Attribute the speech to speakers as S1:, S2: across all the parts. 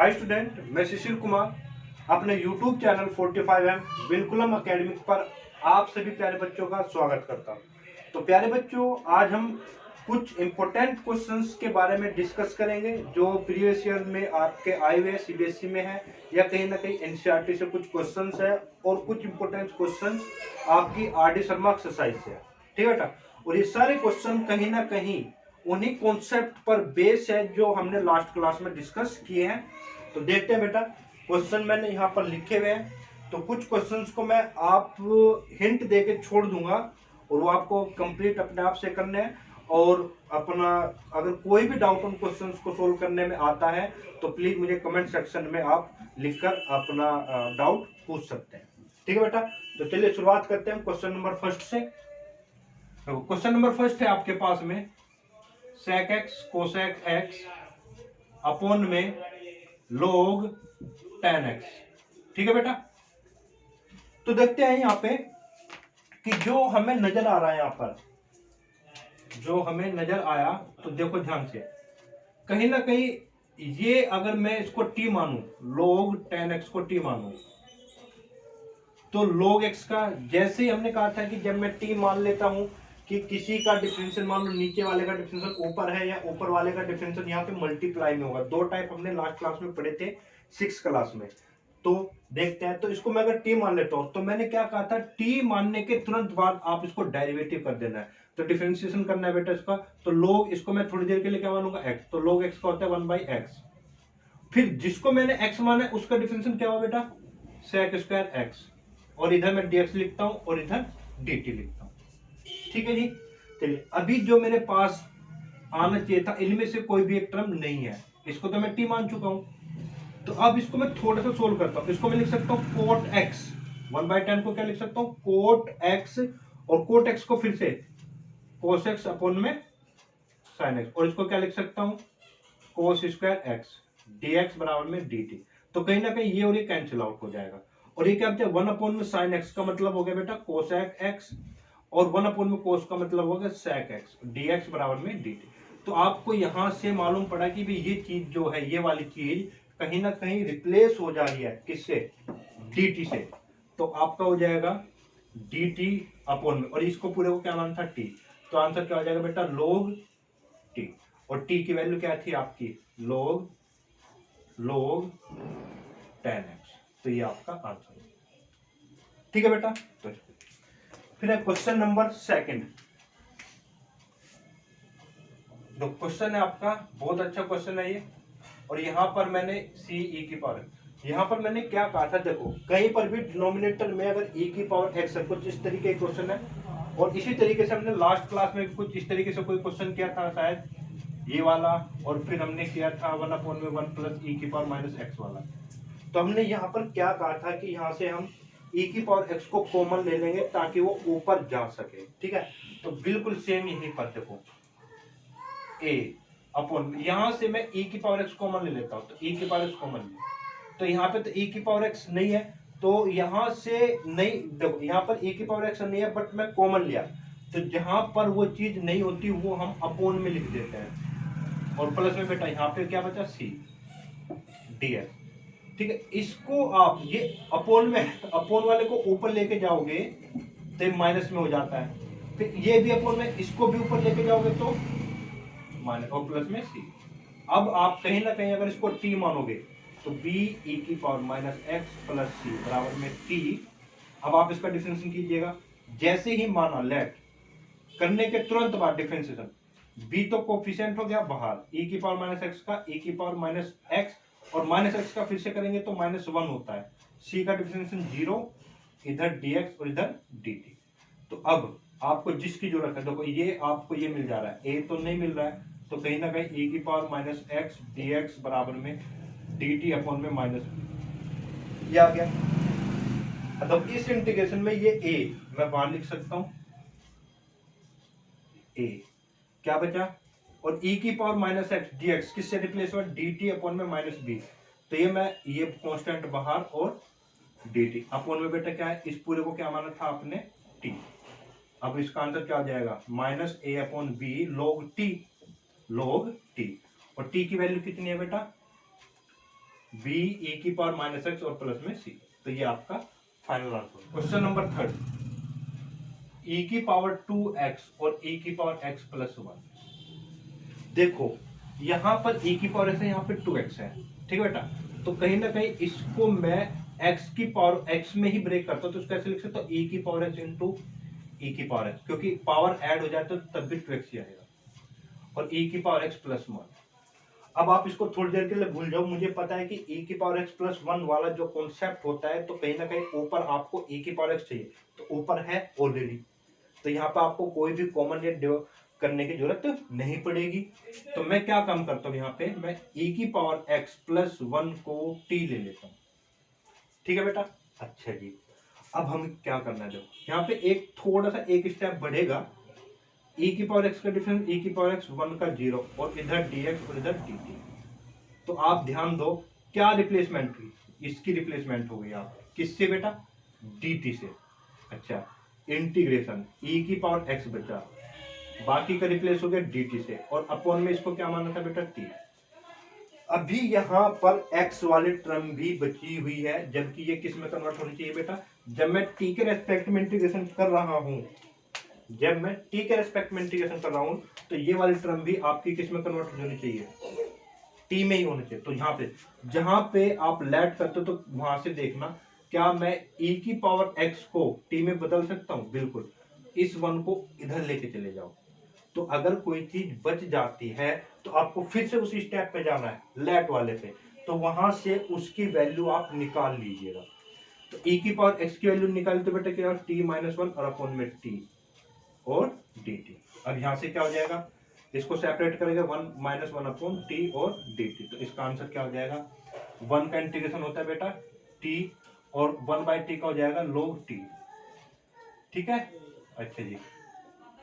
S1: Hi student, मैं शिशिर कुमार अपने YouTube channel 45M vinculum academic पर आप सभी प्यारे बच्चों का स्वागत करता हूं। तो प्यारे बच्चों, आज हम कुछ इम्पोर्टेंट क्वेश्चंस के बारे में डिस्कस करेंगे जो प्रीवियस ईयर में आपके आए हुए सीबीएसई में है या कहीं ना कहीं एनसीईआरटी से कुछ क्वेश्चंस है और कुछ इम्पोर्टेंट क्वेश्चंस आपकी आरडी शर्मा एक्सरसाइज से है। ठीक है बेटा, और ये सारे क्वेश्चन कहीं ना कहीं उन्हीं कॉन्सेप्ट पर बेस है जो हमने लास्ट क्लास में डिस्कस किए हैं। तो देखते हैं बेटा, क्वेश्चन मैंने यहाँ पर लिखे हुए हैं। तो कुछ क्वेश्चंस को मैं आप हिंट देके छोड़ दूंगा और वो आपको कंप्लीट अपने आप से करने हैं। और अपना अगर कोई भी डाउट उन क्वेश्चंस को सोल्व करने में आता है तो प्लीज मुझे कमेंट सेक्शन में आप लिखकर अपना डाउट पूछ सकते हैं। ठीक है बेटा, तो चलिए शुरुआत करते हैं क्वेश्चन नंबर फर्स्ट से। तो क्वेश्चन नंबर फर्स्ट है आपके पास में sec x cosec x upon में log tan x। ठीक है बेटा, तो देखते हैं यहाँ पे कि जो हमें नजर आ रहा है, यहाँ पर जो हमें नजर आया, तो देखो ध्यान से, कहीं ना कहीं ये अगर मैं इसको t मानूं, log tan x को t मानूं, तो log x का जैसे ही हमने कहा था कि जब मैं t मान लेता हूं कि किसी का डिफरेंशियल मान लो नीचे वाले का डिफरेंशियल ऊपर है या ऊपर वाले का डिफरेंशियल यहाँ पे मल्टीप्लाई में होगा। दो टाइप हमने लास्ट क्लास में पढ़े थे 6 क्लास में। तो देखते हैं, तो इसको मैं अगर टी मान लेता हूं तो मैंने क्या कहा था, टी मानने के तुरंत बाद आप इसको डेरिवेटिव कर देना है। तो डिफरेंशिएशन करना है बेटा इसका। तो लोग इसको मैं थोड़ी देर के लिए क्या मानूंगा, एक्स। तो लोग एक्स का होता है 1/x। फिर जिसको मैंने एक्स माना है उसका डिफरेंशियल क्या हुआ बेटा, सेक स्क्वायर एक्स। और इधर मैं dx लिखता हूं और इधर dt लिखता हूं। ठीक है जी। चलिए, अभी जो मेरे पास आना चाहिए था, इनमें से कोई भी एक टर्म नहीं है, इसको तो मैं t मान चुका हूं। तो अब इसको मैं थोड़ा सा सोल्व करता हूं। इसको मैं लिख सकता हूं कोट x, 1/10 को क्या लिख सकता हूं, कोट x। और कोट x को फिर से कोस x अपॉन में साइन x। और इसको क्या लिख सकता हूं, कोस स्क्वायर x dx बराबर में dt। तो कहीं ना कहीं ये और ये कैंसिल आउट हो जाएगा। और ये क्या बचा, 1 में साइन x का मतलब हो गया बेटा कोसेक x, और 1 में कोस का मतलब हो गया सेक x, dx बराबर में dt। तो आपको यहां से मालूम पड़ा कि भी ये चीज जो है, ये वाली चीज कहीं ना कहीं रिप्लेस हो जा रही है किससे, dt से। तो आपका हो जाएगा dt अपॉन में, और इसको पूरे को क्या माना था, t। तो आंसर क्या हो जाएगा बेटा, log t। और t की वैल्यू क्या थी आपकी, log tan x। तो ये आपका आंसर है। ठीक है बेटा, तो फिर है क्वेश्चन नंबर सेकंड। तो क्वेश्चन है आपका, बहुत अच्छा क्वेश्चन है ये। और यहां पर मैंने सी ई की पावर, यहां पर मैंने क्या कहा था, देखो कहीं पर भी डिनोमिनेटर में अगर e की पावर x है, कुछ इस तरीके का क्वेश्चन है। और इसी तरीके से हमने लास्ट क्लास में कुछ इस तरीके से कोई क्वेश्चन किया था शायद, ये वाला। और फिर हमने किया था 1/1 प्लस e की पावर माइनस x वाला। तो हमने यहाँ पर क्या कहा था कि यहाँ से हम e की पावर x को कॉमन ले लेंगे ताकि वो ऊपर जा सके। ठीक है, तो बिल्कुल सेम यही पर देखो, a अपॉन, यहां से मैं e की पावर x कॉमन ले लेता हूं। तो e की पावर x कॉमन ले, तो यहाँ पे तो e की पावर x नहीं है, तो यहां से नहीं, देखो यहाँ पर e की पावर x नहीं है बट मैं कॉमन लिया। तो जहां पर वो चीज नहीं होती वो हम अपोन में लिख देते हैं। और प्लस में बेटा यहाँ पे क्या बचा, c ds। ठीक है, इसको आप ये अपोन में, अपोन वाले को ऊपर लेके जाओगे तो ये माइनस में हो जाता है। फिर ये भी अपोन में, इसको भी ऊपर लेके जाओगे तो माइनस, और प्लस में सी। अब आप कहीं ना कहीं अगर इसको टी मानोगे तो बी ई की पावर माइनस एक्स प्लस सी बराबर में टी। अब आप इसका डिफरेंशिएशन कीजिएगा। जैसे ही माना लेट करने के तुरंत बाद डिफरेंशिएशन, बी तो कोफिशिएंट हो गया बाहर, ई की पावर माइनस एक्स का ई की पावर माइनस एक्स, और माइनस एक्स का फिर से करेंगे तो -1 होता है। सी का डिफरेंशिएशन 0, इधर dx और इधर dt। तो अब आपको जिसकी जरूरत है, देखो ये आपको ये मिल जा रहा है, a तो नहीं मिल रहा है, तो कहीं ना कहीं e की पावर माइनस एक्स dx बराबर में dt अपॉन में माइनस ये आ गया। मतलब इस इंटीग्रेशन में ये a मैं बाहर लिख सकता हूं, a क्या बचा, और e की पावर माइनस एक्स dx किससे रिप्लेस हुआ, dt अपॉन में माइनस बी। तो ये मैं ये कांस्टेंट बाहर और dt अपॉन में बेटा क्या है, इस पूरे को क्या माना था आपने, t। अब इसका आंसर क्या हो जाएगा, minus A upon B log T, log T. और टी की वैल्यू कितनी है बेटा, बी ई की पावर माइनस एक्स और प्लस में सी। तो ये आपका final answer. Question number third, E की पावर 2x और ई की पावर x प्लस 1। देखो यहां पर e की पावर x है, यहाँ पे 2x है, ठीक है बेटा। तो कहीं ना कहीं इसको मैं x की पावर x में ही ब्रेक करता हूं, तो इसको ऐसे लिख सकता हूं e की पावर x इंटू e की पावर x, क्योंकि पावर ऐड हो जाए तो तब भी 2x ही आएगा, और e की पावर x प्लस 1। अब आप इसको थोड़ी देर के लिए भूल जाओ, मुझे पता है कि e की पावर x प्लस 1 वाला जो कॉन्सेप्ट होता है, तो कहीं ना कहीं ऊपर आपको e की पावर x चाहिए, तो ऊपर है ऑलरेडी, तो यहाँ पर आपको कोई भी कॉमन रेट करने की जरूरत नहीं पड़ेगी। तो मैं क्या काम करता हूँ, यहाँ पे मैं e की पावर x प्लस 1 को t ले लेता हूँ, ठीक है बेटा। अच्छा जी, अब हम क्या करना है, देखो यहाँ पे एक थोड़ा सा एक स्टेप बढ़ेगा, e की पावर x का डिफरेंस e की पावर x 1 का 0, और इधर dx और इधर dt। तो आप ध्यान दो क्या रिप्लेसमेंट हुई, इसकी रिप्लेसमेंट हो गई आप किससे बेटा, dt से। अच्छा, इंटीग्रेशन e की पावर x बचा, बाकी का रिप्लेस हो गया dt से, और अपॉन में इसको क्या माना था बेटा, t। अभी यहाँ पर x वाली टर्म भी बची हुई है, जबकि ये किस में कन्वर्ट होनी चाहिए बेटा, जब मैं t के रेस्पेक्ट में इंटीग्रेशन कर रहा हूं, जब मैं t के रेस्पेक्ट में इंटीग्रेशन कर रहा हूं, तो ये वाली टर्म भी आपकी किस में कन्वर्ट होनी चाहिए, t में ही होनी चाहिए। तो यहाँ पे जहां पे आप लेट करते हो, तो वहां से देखना क्या मैं e की पावर x को t में बदल सकता हूं, बिल्कुल। इस 1 को इधर लेके चले जाओ, तो अगर कोई चीज बच जाती है तो आपको फिर से उसी स्टेप पे जाना है, लेट वाले पे, तो वहां से उसकी वैल्यू आप निकाल लीजिएगा। तो e की पावर x की वैल्यू निकाली तो बेटा क्या, t माइनस 1 और अपॉन में t और dt। अब यहां से क्या हो जाएगा, इसको सेपरेट करेगा 1 माइनस 1 अपॉन t और dt, तो इसका आंसर क्या हो जाएगा, 1 का इंटीग्रेशन होता है बेटा t, और 1 बाई टी का हो जाएगा log t, ठीक है। अच्छा जी,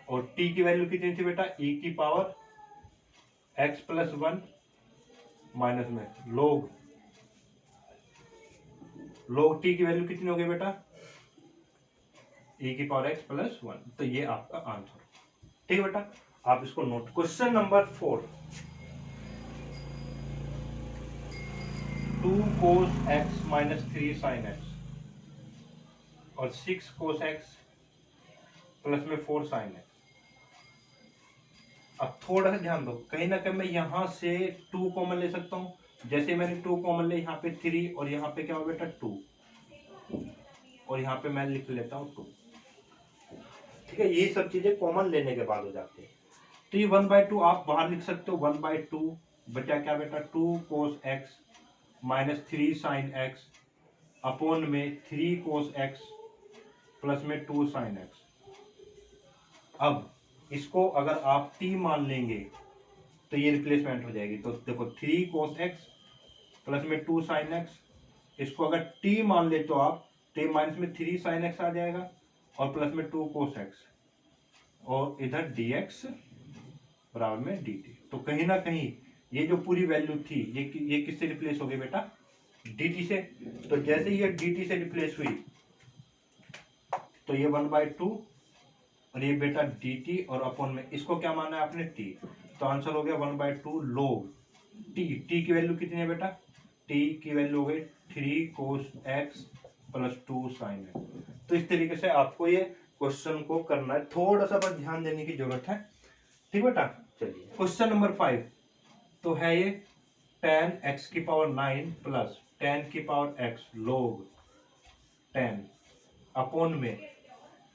S1: और t की वैल्यू कितनी थी बेटा, e की पावर x प्लस 1 माइनस में log t की वैल्यू कितनी हो गई बेटा, e की पावर x प्लस 1। तो ये आपका आंसर, ठीक है बेटा। आप इसको note. Question number 4, 2 cos x minus 3 sin x और 6 cos x प्लस में 4 sin x। अब थोड़ा सा ध्यान दो, कहीं ना कहीं मैं यहां से 2 कॉमन ले सकता हूं, जैसे मैंने 2 कॉमन ले, यहाँ पे 3 और यहाँ पे क्या हो बेटा 2, और यहाँ पे मैं लिख लेता हूँ 2, ठीक है। ये सब चीजें कॉमन लेने के बाद हो जाती है। तो ये 1/2 आप बाहर लिख सकते हो, 1/2 बचा क्या बेटा, 2 cos x minus 3 sin x upon में 3 cos x प्लस में 2 sin x। अब इसको अगर आप t मान लेंगे तो ये रिप्लेसमेंट हो जाएगी, तो देखो 3 cos x प्लस में 2 sin x, इसको अगर t मान ले तो आप t माइनस में 3 sin x आ जाएगा, और प्लस में 2 cos x, और इधर dx बराबर में dt। तो कहीं ना कहीं ये जो पूरी वैल्यू थी, ये किससे रिप्लेस हो गई बेटा, dt से। तो जैसे ये dt से रिप्लेस हुई, तो ये 1/2 और ये बेटा dt, और अपॉन में इसको क्या माना है आपने t, तो आंसर हो गया 1/2 log t की वैल्यू कितनी है बेटा, t की वैल्यू हो गई 3 cos x plus 2 sin x। तो इस तरीके से आपको ये क्वेश्चन को करना है, थोड़ा सा बस ध्यान देने की जरूरत है, ठीक बेटा। चलिए क्वेश्चन नंबर 5, तो है ये tan x की पावर 9 प्लस tan की पावर x log 10 अपॉन में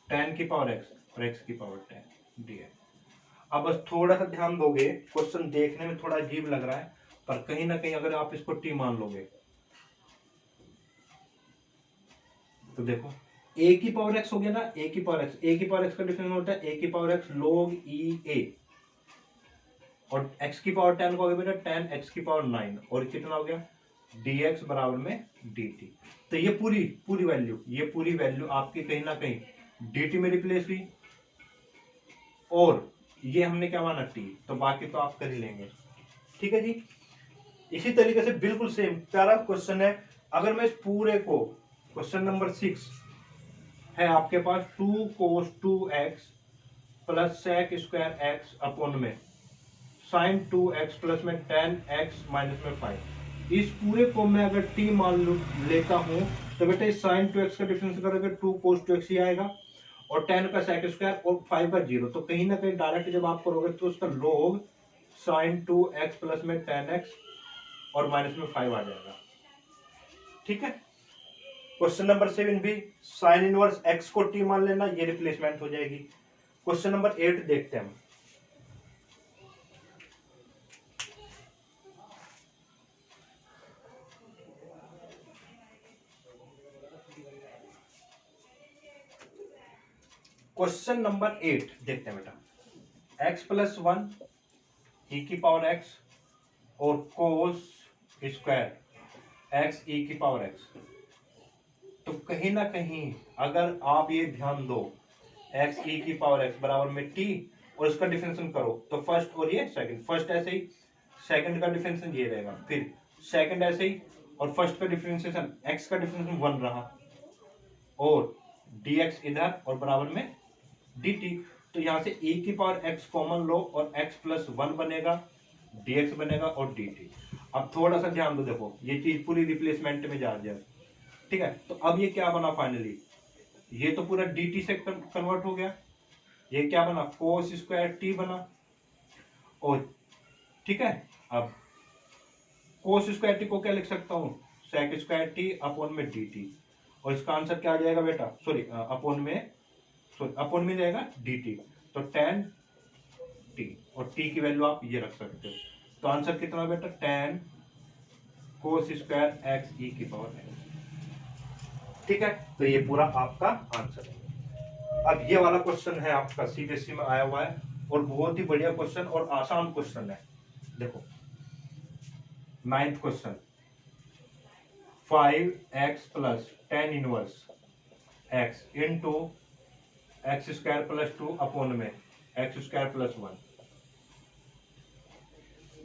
S1: tan की पावर x और x की पावर 10 dx। अब बस थोड़ा सा ध्यान दोगे, क्वेश्चन देखने में थोड़ा अजीब लग रहा है, पर कहीं ना कहीं अगर आप इसको t मान लोगे, तो देखो a की पावर x हो गया ना, a की पावर x का डिफरेंस होता है a की power x log e a, और x की पावर 10 का हो गया बेटा tan x की पावर 9, और कितना हो गया dx बराबर में dt। तो ये पूरी वैल्यू आपकी कहीं ना कहीं dt में रिप्लेस हुई, और ये हमने क्या माना t, तो बाकी तो आप कर ही लेंगे, ठीक है जी। इसी तरीके से बिल्कुल सेम प्यारा क्वेश्चन है। अगर मैं इस पूरे को, क्वेश्चन नंबर 6 है आपके पास 2 cos 2x plus sec square x upon में sin 2x प्लस में tan x माइनस में 5, इस पूरे को मैं अगर t मान लेता हूं तो बेटा इस sin 2x का डिफरेंस करोगे 2 cos 2x ही आएगा, और 10 का sec स्क्वायर और 5 का 0, तो कहीं ना कहीं डायरेक्ट जब आप करोगे तो उसका log sin 2x प्लस में 10x और माइनस में 5 आ जाएगा। ठीक है। क्वेश्चन नंबर 7 भी साइन इनवर्स x को t मान लेना, ये रिप्लेसमेंट हो जाएगी। क्वेश्चन नंबर 8 देखते हैं हम। क्वेश्चन नंबर 8 देखते हैं बेटा, x प्लस 1 e की पावर x और कोस स्क्वायर x e की पावर x, तो कहीं ना कहीं अगर आप ये ध्यान दो x e की पावर x बराबर में t और इसका डिफरेंशिएशन करो तो फर्स्ट और ये सेकंड, फर्स्ट ऐसे ही, सेकंड का डिफरेंशिएशन ये रहेगा, फिर सेकंड ऐसे ही, और फर्स्ट का डिफरेंशिएशन x का डिफरेंशिएशन 1 रहा और dx इधर और बराबर में dt, तो यहां से e की पावर x कॉमन लो और x प्लस 1 बनेगा, dx बनेगा और dt। अब थोड़ा सा ध्यान दो, देखो ये चीज पूरी रिप्लेसमेंट में जा जाए। ठीक है, तो अब ये क्या बना फाइनली, ये तो पूरा dt से कन्वर्ट हो गया, ये क्या बना कोस स्क्वायर t बना, और ठीक है, अब कोस स्क्वायर t को क्या लिख सकता हूं, सेक स्क्वायर t अपॉन में dt, और इसका आंसर क्या आ जाएगा बेटा, सॉरी अपॉन में जाएगा dt, तो tan t, और t की वैल्यू आप ये रख सकते हो, तो आंसर कितना बेटा tan cos square x e की पावर x। ठीक है, तो ये पूरा आपका आंसर है। अब ये वाला क्वेश्चन है आपका सीबीएसई में आया हुआ है और बहुत ही बढ़िया क्वेश्चन और आसान क्वेश्चन है। देखो 9th question, 5x plus tan inverse x into x square plus 2 upon में एक्स स्क्वायर प्लस 1।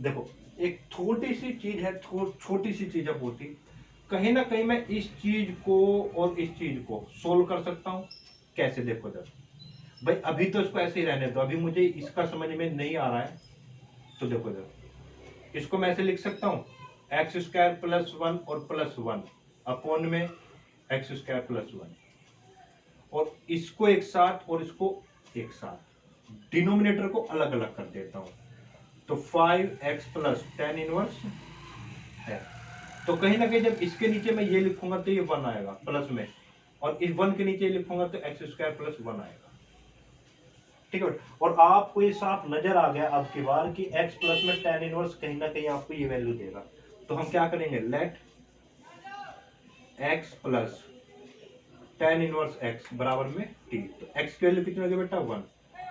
S1: देखो एक छोटी सी चीज है, छोटी सी चीज है बहुत ही, कहीं ना कहीं मैं इस चीज को और इस चीज को सोल्व कर सकता हूं। कैसे, देखो जब भाई अभी तो इसको ऐसे ही रहने दो, अभी मुझे इसका समझ में नहीं आ रहा है, तो देखो जब इसको मैं ऐसे लिख सकता हूं एक्स स्क्वायर प्लस 1 और प्लस 1 अपॉन में एक्स स्क्वायर प्लस 1, और इसको एक साथ और इसको एक साथ, डिनोमिनेटर को अलग अलग कर देता हूं, तो 5x प्लस tan इनवर्स है, तो कहीं ना कहीं जब इसके नीचे मैं ये लिखूंगा तो ये 1 आएगा प्लस में, और इस 1 के नीचे लिखूंगा तो एक्स स्क्वायर प्लस 1 आएगा। ठीक है, और आपको ये साफ नजर आ गया अब की बार कि x प्लस में tan इनवर्स कहीं ना कहीं आपको ये वैल्यू देगा, तो हम क्या करेंगे, let x plus tan inverse x बराबर में t, तो x की वैल्यू कितनी होगी बेटा 1,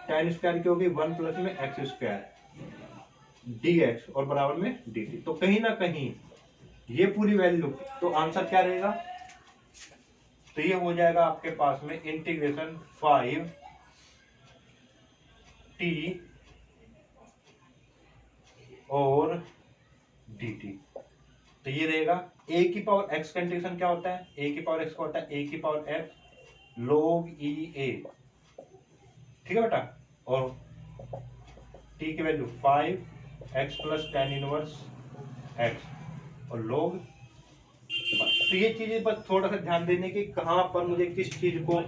S1: tan स्क्वायर की होगी 1 प्लस में x स्क्वायर dx और बराबर में dt, तो कहीं ना कहीं ये पूरी वैल्यू, तो आंसर क्या रहेगा, तो ये हो जाएगा आपके पास में इंटीग्रेशन 5t और dt, तो ये रहेगा a की पावर x का इंटीग्रेशन क्या होता है, a की पावर x का होता है a की power x log e a, ठीक है बेटा, और t की value 5x plus tan inverse x और log, तो ये चीजें बस थोड़ा सा ध्यान देने की कहां पर मुझे किस चीज को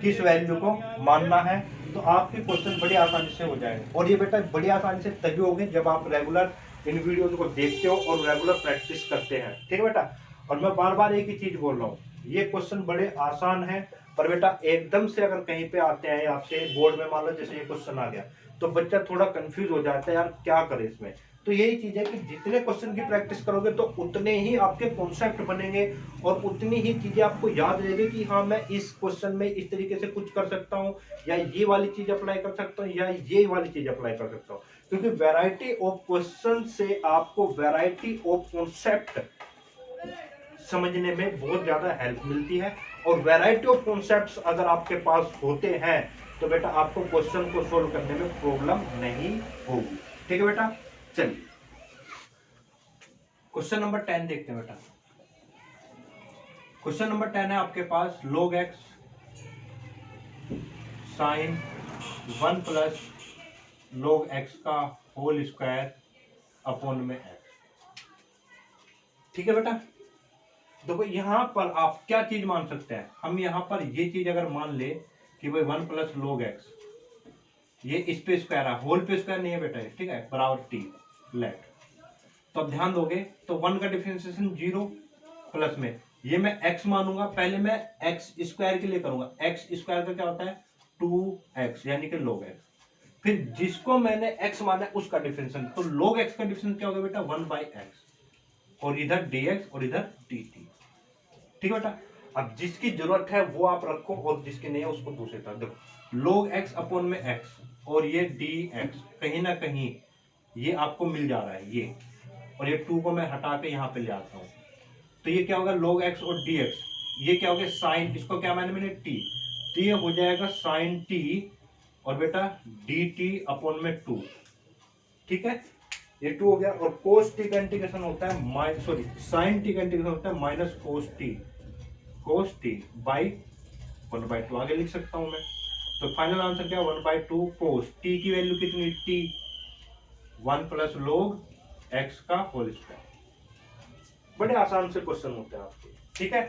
S1: किस वैल्यू को मानना है, तो आपके क्वेश्चन बड़ी आसानी से हो जाएंगे, और ये बेटा बड़ी आसानी से तभी होंगे जब आप रेगुलर इन वीडियोज को देखते हो और रेगुलर प्रैक्टिस करते हैं। ठीक है बेटा, और मैं बार बार एक ही चीज बोल रहा हूँ, ये क्वेश्चन बड़े आसान है, पर बेटा एकदम से अगर कहीं पे आते हैं आपके बोर्ड में, मान लो जैसे ये क्वेश्चन आ गया तो बच्चा थोड़ा कंफ्यूज हो जाता है, यार क्या करे इसमें। तो यही चीज है कि जितने क्वेश्चन की प्रैक्टिस करोगे तो उतने ही आपके कॉन्सेप्ट बनेंगे और उतनी ही चीजें आपको याद रहेगी कि हाँ मैं इस क्वेश्चन में इस तरीके से कुछ कर सकता हूँ, या ये वाली चीज अप्लाई कर सकता हूँ, या ये वाली चीज अप्लाई कर सकता हूँ, क्योंकि वैरायटी ऑफ क्वेश्चन से आपको वैरायटी ऑफ कॉन्सेप्ट समझने में बहुत ज्यादा हेल्प मिलती है, और वैरायटी ऑफ कॉन्सेप्ट्स अगर आपके पास होते हैं तो बेटा आपको क्वेश्चन को सोल्व करने में प्रॉब्लम नहीं होगी। ठीक है बेटा, चलिए क्वेश्चन नंबर 10 देखते हैं बेटा। क्वेश्चन नंबर 10 है आपके पास log x sine 1 plus log x का होल स्क्वायर अपॉन में x। ठीक है बेटा। देखो यहाँ पर आप क्या चीज मान सकते हैं, हम यहाँ पर ये चीज अगर मान ले कि भाई 1 प्लस log x, ये इस पे स्क्वायर है, होल पे स्क्वायर नहीं है बेटा, ठीक है, बराबर टी लेट। तो अब ध्यान दोगे तो 1 का डिफरेंशिएशन 0 प्लस में ये मैं x मानूंगा, पहले मैं x स्क्वायर के लिए करूंगा, x स्क्वायर का क्या होता है 2x यानी कि log x, फिर जिसको मैंने x माना है उसका डिफरेंशिएशन, तो log x का डिफरेंशिएशन क्या होगा बेटा 1/x, और इधर dx और इधर dt। ठीक है बेटा। अब जिसकी जरूरत है वो आप रखो और जिसकी नहीं है उसको दूसरी तरफ देखो, log x अपॉन में x और ये dx कहीं ना कहीं ये आपको मिल जा रहा है ये, और ये 2 को मैं हटा के यहाँ पे ले आता हूँ, तो ये क्या होगा log x और dx, ये क्या हो गया साइन, इसको क्या मैंने t, तो ये हो जाएगा साइन t और बेटा dt अपॉन में 2। ठीक है, ये 2 हो गया, और cos t का इंटीग्रेशन होता है साइन t का इंटीग्रेशन होता है माइनस cos t बाई 1/2, आगे लिख सकता हूं मैं। तो फाइनल आंसर क्या है 1/2 cos t की वैल्यू कितनी t, 1 प्लस log x का होल स्क्वायर। बड़े आसान से क्वेश्चन होते हैं आपके। ठीक है,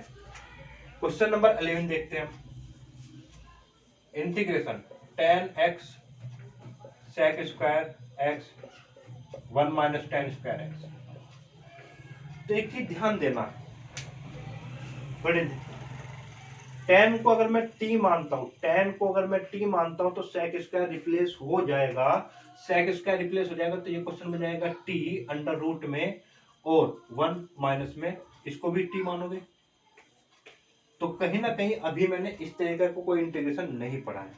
S1: क्वेश्चन नंबर 11 देखते हैं हम। Integration tan x sec square x 1 minus tan square x। तो एक चीज ध्यान देना, बड़े tan को अगर मैं t मानता हूं, tan को अगर मैं t मानता हूं तो sec स्क्वायर रिप्लेस हो जाएगा, sec स्क्वायर रिप्लेस हो जाएगा, तो ये क्वेश्चन में जाएगा t अंडर रूट में और 1 माइनस में, इसको भी t मानोगे। तो कहीं ना कहीं अभी मैंने इस तरीके को कोई इंटीग्रेशन नहीं पढ़ा है,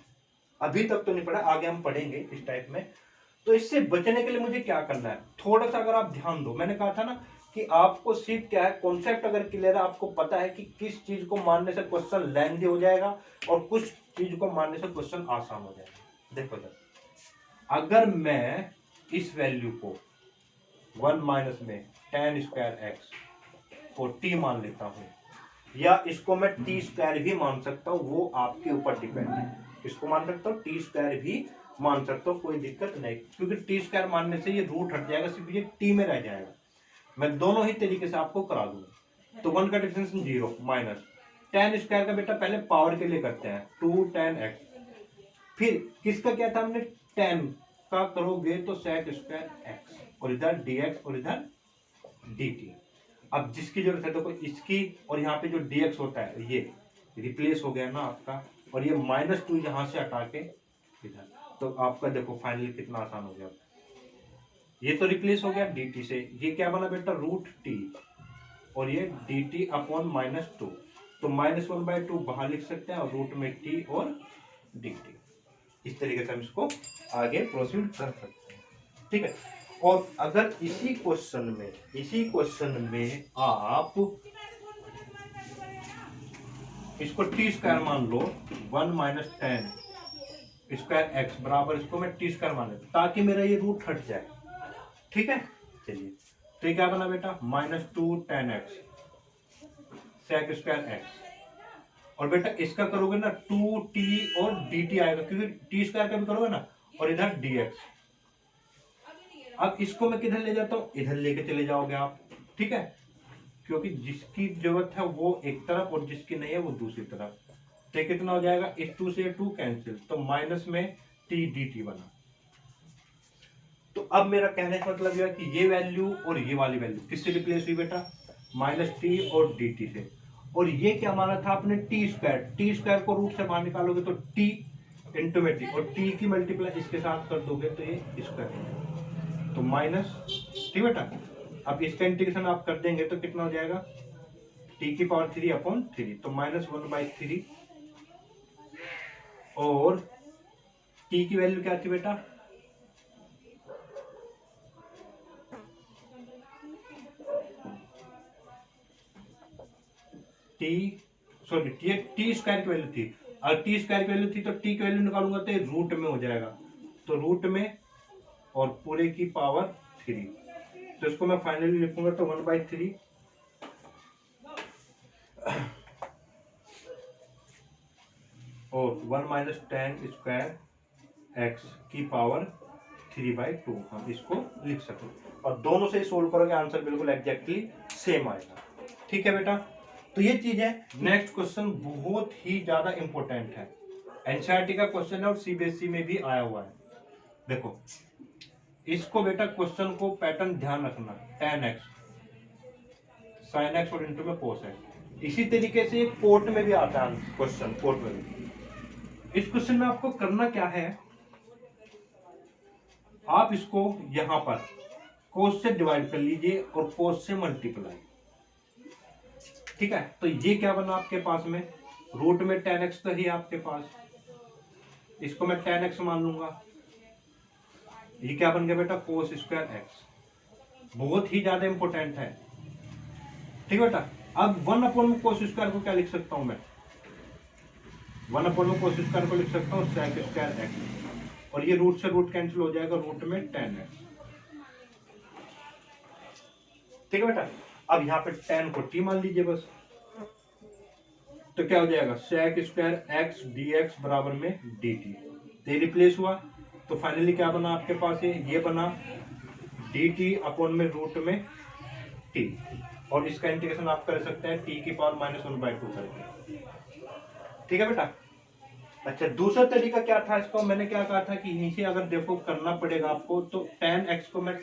S1: अभी तक तो नहीं पढ़ा, आगे हम पढ़ेंगे इस टाइप में। तो इससे बचने के लिए मुझे क्या करना है, थोड़ा सा अगर आप ध्यान दो, मैंने कहा था ना कि आपको सिर्फ क्या है कॉन्सेप्ट अगर क्लियर है, आपको पता है कि किस चीज को मानने से क्वेश्चन लेंथी हो जाएगा और कुछ चीज को मानने से क्वेश्चन आसान हो जाएगा। देखो जब अगर मैं इस वैल्यू को 1 माइनस में tan स्क्वायर x को t मान लेता हूं, या इसको मैं टी स्क्वायर भी मान सकता हूं, वो आपके ऊपर डिपेंड है, इसको मान सकता हूं टी स्क्वायर भी मान सकता हूं, कोई दिक्कत नहीं, क्योंकि टी स्क्वायर मानने से ये रूट हट जाएगा, सिर्फ ये टी में रह जाएगा। मैं दोनों ही तरीके से आपको करा दूंगा। तो 1 का डिफरेंस 0 माइनस tan स्क्वायर का बेटा पहले पावर के लिए करते हैं 2 tan x, फिर किसका क्या था हमने tan का करोगे तो sec स्क्वायर x, और इधर dx और इधर dt। अब जिसकी जरूरत है देखो इसकी, और यहाँ पे जो dx होता है ये रिप्लेस हो गया ना आपका, और ये -2 यहाँ से हटा के इधर, तो आपका देखो फाइनली कितना आसान हो गया, ये तो रिप्लेस हो गया dt से, ये क्या बना बेटा रूट t, और ये dt अपॉन -2, तो -1/2 बाहर लिख सकते हैं और रूट में t और dt। इस तरीके से हम इसको आगे प्रोसीड कर सकते हैं। ठीक है, और अगर इसी क्वेश्चन में आप इसको टी स्क्वायर मान लो, 1 माइनस tan स्क्वायर एक्स बराबर, इसको मैं टी स्क्वायर मान लेता ताकि मेरा ये रूट हट जाए। ठीक है, चलिए, तो ये क्या बना बेटा -2 tan x sec square x, और बेटा इसका करोगे ना 2t और dt आएगा, क्योंकि टी स्क्वायर का भी करोगे ना, और इधर dx। अब इसको मैं किधर ले जाता हूं, इधर लेके चले जाओगे आप। ठीक है, क्योंकि जिसकी जरूरत है वो एक तरफ और जिसकी नहीं है वो दूसरी तरफ, तो कितना हो जाएगा, इस 2 से 2 कैंसिल, तो माइनस में t dt बना। तो अब मेरा कहने का मतलब यह है कि ये वैल्यू और ये वाली वैल्यू किससे रिप्लेस हुई बेटा, -t और dt से, और ये क्या माना था आपने टी स्क्वायर को रूट से बाहर निकालोगे तो t इंटू में t, और t की मल्टीप्लाई इसके साथ कर दोगे तो ये स्क्वायर हो जाएगा, तो माइनस। ठीक बेटा, अब इसका इंटीग्रेशन आप कर देंगे तो कितना हो जाएगा t की पावर 3 अपॉन 3, तो -1/3, और t की वैल्यू क्या थी बेटा टी स्क्वायर की वैल्यू थी, अगर टी स्क्वायर की वैल्यू थी तो टी की वैल्यू निकालूंगा तो ये रूट में हो जाएगा, तो रूट में और पूरे की पावर 3, तो इसको मैं फाइनली लिखूंगा तो 1/3 और 1 माइनस tan स्क्वायर x की पावर 3/2 हम इसको लिख सकते, और दोनों से सोल्व करोगे आंसर बिल्कुल एग्जैक्टली सेम आएगा। ठीक है बेटा, तो ये चीज है। नेक्स्ट क्वेश्चन बहुत ही ज्यादा इंपॉर्टेंट है, एनसीईआरटी का क्वेश्चन है और सीबीएसई में भी आया हुआ है। देखो इसको बेटा क्वेश्चन को पैटर्न ध्यान रखना, tan x sin x और इंटू में cos x। इसी तरीके से कोर्ट में भी आता है क्वेश्चन, कोर्ट में भी। इस क्वेश्चन में आपको करना क्या है, आप इसको यहां पर cos से डिवाइड कर लीजिए और cos से मल्टीप्लाई। ठीक है, तो ये क्या बना आपके पास में, रूट में tan x तो ही आपके पास, इसको मैं tan x मान लूंगा। ये क्या बन गया बेटा, cos स्क्वायर x। बहुत ही ज्यादा इंपॉर्टेंट है। ठीक है बेटा, अब 1/में cos स्क्वायर को क्या लिख सकता हूं मैं, 1/में cos स्क्वायर को लिख सकता हूं sec स्क्वायर x, और ये रूट से रूट कैंसिल हो जाएगा, रूट में tan x। ठीक है बेटा, अब यहाँ पे tan को t मान लीजिए बस, तो क्या हो जाएगा sec स्क्वायर x dx बराबर में dt। ये रिप्लेस हुआ, तो फाइनली क्या बना आपके पास, ये बना dt अपॉन में रूट में t, और इसका इंटीग्रेशन आप कर सकते हैं t की पावर -1/2 करके। ठीक है बेटा। अच्छा, दूसरा तरीका क्या था इसको, मैंने क्या कहा था कि यहीं से अगर देखो करना पड़ेगा आपको, तो tan x को मैं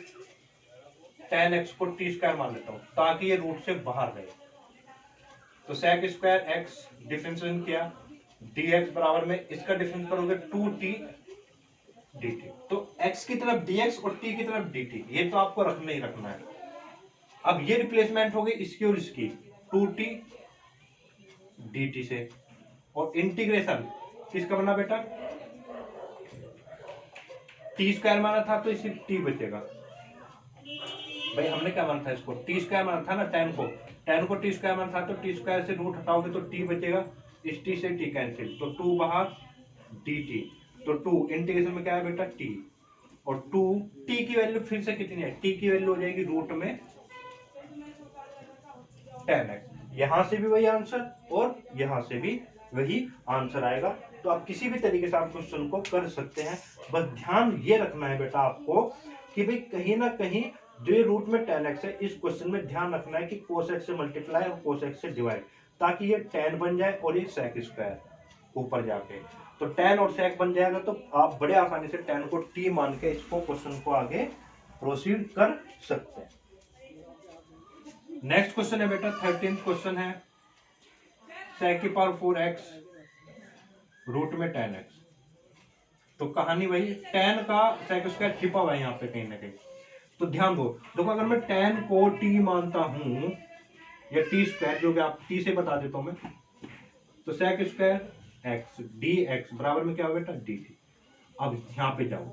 S1: tan x को t स्क्वायर मान लेता हूं ताकि ये रूट से बाहर रहे। तो sec स्क्वायर x डिफरेंशिएशन किया, dx बराबर में इसका डिफरेंस करोगे 2t dt, तो x की तरफ dx और t की तरफ dt, ये तो आपको रखना ही रखना है। अब ये रिप्लेसमेंट हो गई इसकी और इसकी, 2t dt से, और इंटीग्रेशन किसका बना बेटा, t स्क्वायर माना था तो इसी t बचेगा। भाई हमने क्या माना था इसको, t स्क्वायर माना था ना, tan को t स्क्वायर माना था, तो t स्क्वायर से रूट हटाओगे तो t बचेगा, इस t से t कैंसिल, तो 2 बाहर dt, तो 2 इंटीग्रेशन में क्या है बेटा t, और 2 t की वैल्यू फिर से कितनी है, t की वैल्यू हो जाएगी रूट में tan x। यहां से भी वही आंसर और यहां से भी वही आंसर आएगा। तो आप किसी भी तरीके से आप क्वेश्चन को कर सकते हैं, बस ध्यान ये रखना है बेटा आपको कि भाई कहीं ना कहीं जो ये रूट में tan x है, इस क्वेश्चन में ध्यान रखना है कि cos x से मल्टीप्लाई और cos x से डिवाइड, ताकि ये tan बन जाए और ये sec स्क्वायर ऊपर जाके, तो tan और sec बन जाएगा, तो आप बड़े आसानी से tan को t मान के इसको क्वेश्चन को आगे प्रोसीड कर सकते हैं। नेक्स्ट क्वेश्चन है बेटा 13th क्वेश्चन है, sec की पावर 4x रूट में tan x। तो कहानी वही, tan का sec स्क्वायर छिपा हुआ है यहाँ पे कहीं ना कहीं, तो ध्यान दो। देखो अगर मैं tan को t मानता हूं या t स्क्वायर, जो कि आप t से बता देता हूं मैं, तो sec स्क्वायर x dx बराबर में क्या होगा बेटा dt। अब यहाँ पे जाओ,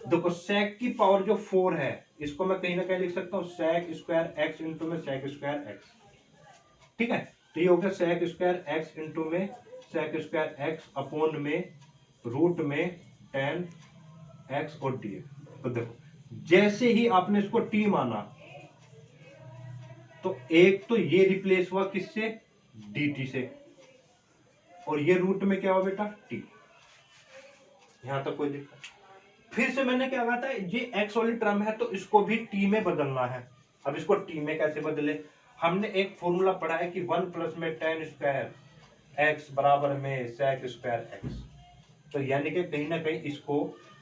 S1: देखो sec की पावर जो 4 है, इसको मैं कहीं ना कहीं लिख सकता हूँ sec स्क्वायर x इंटू में sec स्क्वायर x। ठीक है, तो ये हो गया sec स्क्वायर x इंटू में sec स्क्वायर x अपॉन में रूट में tan x और dx। तो देखो जैसे ही आपने इसको t माना, तो एक तो ये रिप्लेस हुआ किससे, dt से, और ये रूट में क्या हुआ बेटा t। यहां तक कोई दिक्कत, फिर से मैंने क्या कहा था, ये x वाली टर्म है तो इसको भी t में बदलना है। अब इसको t में कैसे बदले, हमने एक फॉर्मूला पढ़ा है कि 1 प्लस में tan स्क्वायर x बराबर में sec स्क्वायर x। तो यानी कि कहीं ना कहीं इसको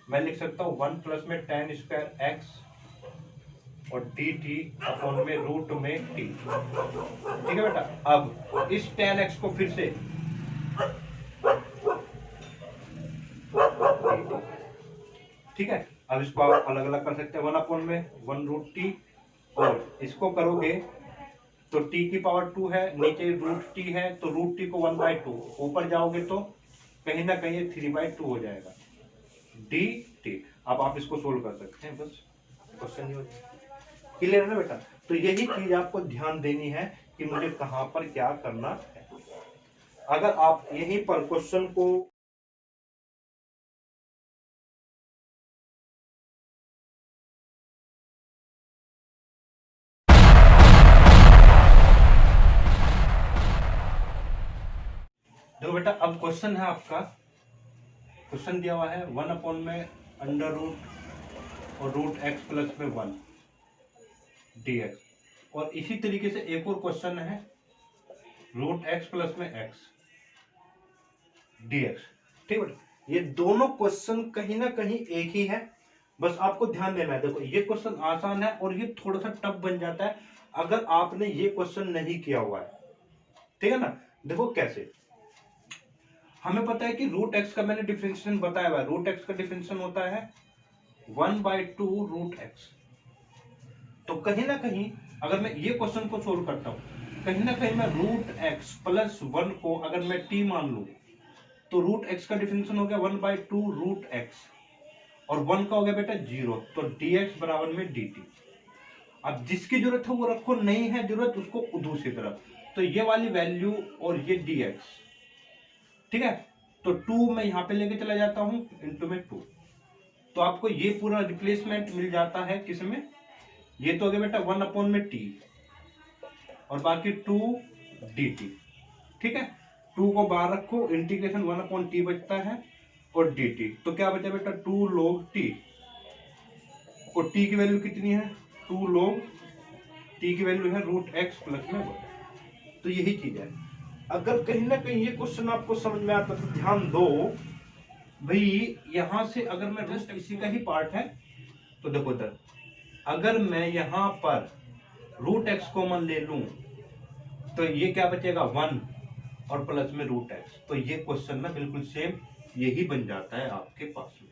S1: मैं लिख सकता हूँ 1 प्लस में tan स्क्वायर x और dt अपॉन में रूट में t। ठीक है बेटा, अब इस tan x को फिर से ठीक है, अब इसको आप अलग अलग कर सकते हैं, 1 अपॉन में 1 रूट टी, और इसको करोगे तो t की पावर 2 है, नीचे रूट t है, तो रूट t को 1/2, ऊपर जाओगे तो कहीं ना कहीं 3/2 हो जाएगा dt। अब आप इसको सोल्व कर सकते हैं, बस क्वेश्चन ही होता है। क्लियर है ना बेटा, तो यही चीज आपको ध्यान देनी है कि मुझे कहां पर क्या करना है। अगर आप यहीं पर क्वेश्चन को देखो बेटा, अब क्वेश्चन है आपका, क्वेश्चन दिया हुआ है 1 अपॉन में अंडर रूट और रूट एक्स प्लस में 1 dx। और इसी तरीके से एक और क्वेश्चन है रूट एक्स प्लस में एक्स dx। ठीक है, ये दोनों क्वेश्चन कहीं ना कहीं एक ही है, बस आपको ध्यान देना है। देखो ये क्वेश्चन आसान है और ये थोड़ा सा टफ बन जाता है अगर आपने ये क्वेश्चन नहीं किया हुआ है। ठीक है ना। देखो कैसे, हमें पता है कि रूट एक्स का मैंने डिफरेंशिएशन बताया हुआ है। रूट एक्स का डिफरेंशिएशन होता है 1/2 रूट एक्स। तो कहीं ना कहीं अगर मैं ये क्वेश्चन को सोल्व करता हूं, कहीं ना कहीं मैं रूट एक्स प्लस 1 को अगर मैं टी मान लू तो रूट एक्स का डिफरेंशिएशन हो गया 1/2 रूट एक्स और 1 का हो गया बेटा 0, तो dx बराबर में dt। अब जिसकी जरूरत है वो रखो, नहीं है जरूरत उसको दूसरी तरफ। तो ये वाली वैल्यू और ये dx, ठीक है, तो 2 मैं यहां पे लेके चला जाता हूं इंटू में 2, तो आपको ये पूरा रिप्लेसमेंट मिल जाता है किसमें, ये तो हो गया बेटा 1 में t और बाकी 2 dt। ठीक है, 2 को बाहर रखो, इंटीग्रेशन 1/t बचता है और dt, तो क्या बचा बेटा 2 log t, और t की वैल्यू कितनी है 2 log t की वैल्यू है रूट एक्स प्लस में 1। तो यही चीज है। अगर कहीं ना कहीं ये क्वेश्चन आपको समझ में आता तो ध्यान दो भाई, यहां से अगर मैं जस्ट इसी का ही पार्ट है तो देखो इधर, अगर मैं यहां पर रूट एक्स कॉमन ले लूं तो ये क्या बचेगा 1 और प्लस में रूट एक्स, तो ये क्वेश्चन ना बिल्कुल सेम यही बन जाता है आपके पास में।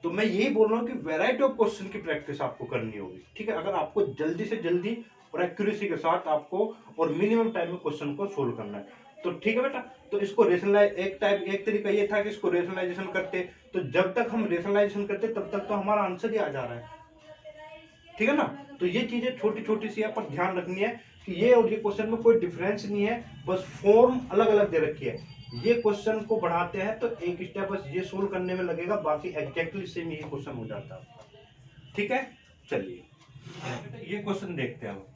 S1: तो मैं यही बोल रहा हूं कि वैरायटी ऑफ क्वेश्चन की प्रैक्टिस आपको करनी होगी। ठीक है, अगर आपको जल्दी से जल्दी और एक्यूरेसी के साथ आपको और मिनिमम टाइम में क्वेश्चन को सोल्व करना है, तो ठीक है बेटा। तो इसको रेशनलाइज एक तरीका ये था कि इसको रेशनलाइजेशन करते, तो जब तक हम रेशनलाइजेशन करते तब तक तो हमारा आंसर ही आ जा रहा है। ठीक है ना। तो ये चीजें छोटी छोटी सी पर ध्यान रखनी है कि ये और ये क्वेश्चन में कोई डिफरेंस नहीं है, बस फॉर्म अलग अलग दे रखी है। ये क्वेश्चन को बढ़ाते हैं तो एक स्टेप बस ये सोल्व करने में लगेगा, बाकी एग्जैक्टली सेम ये क्वेश्चन हो जाता है। ठीक है, चलिए ये क्वेश्चन देखते हैं हम।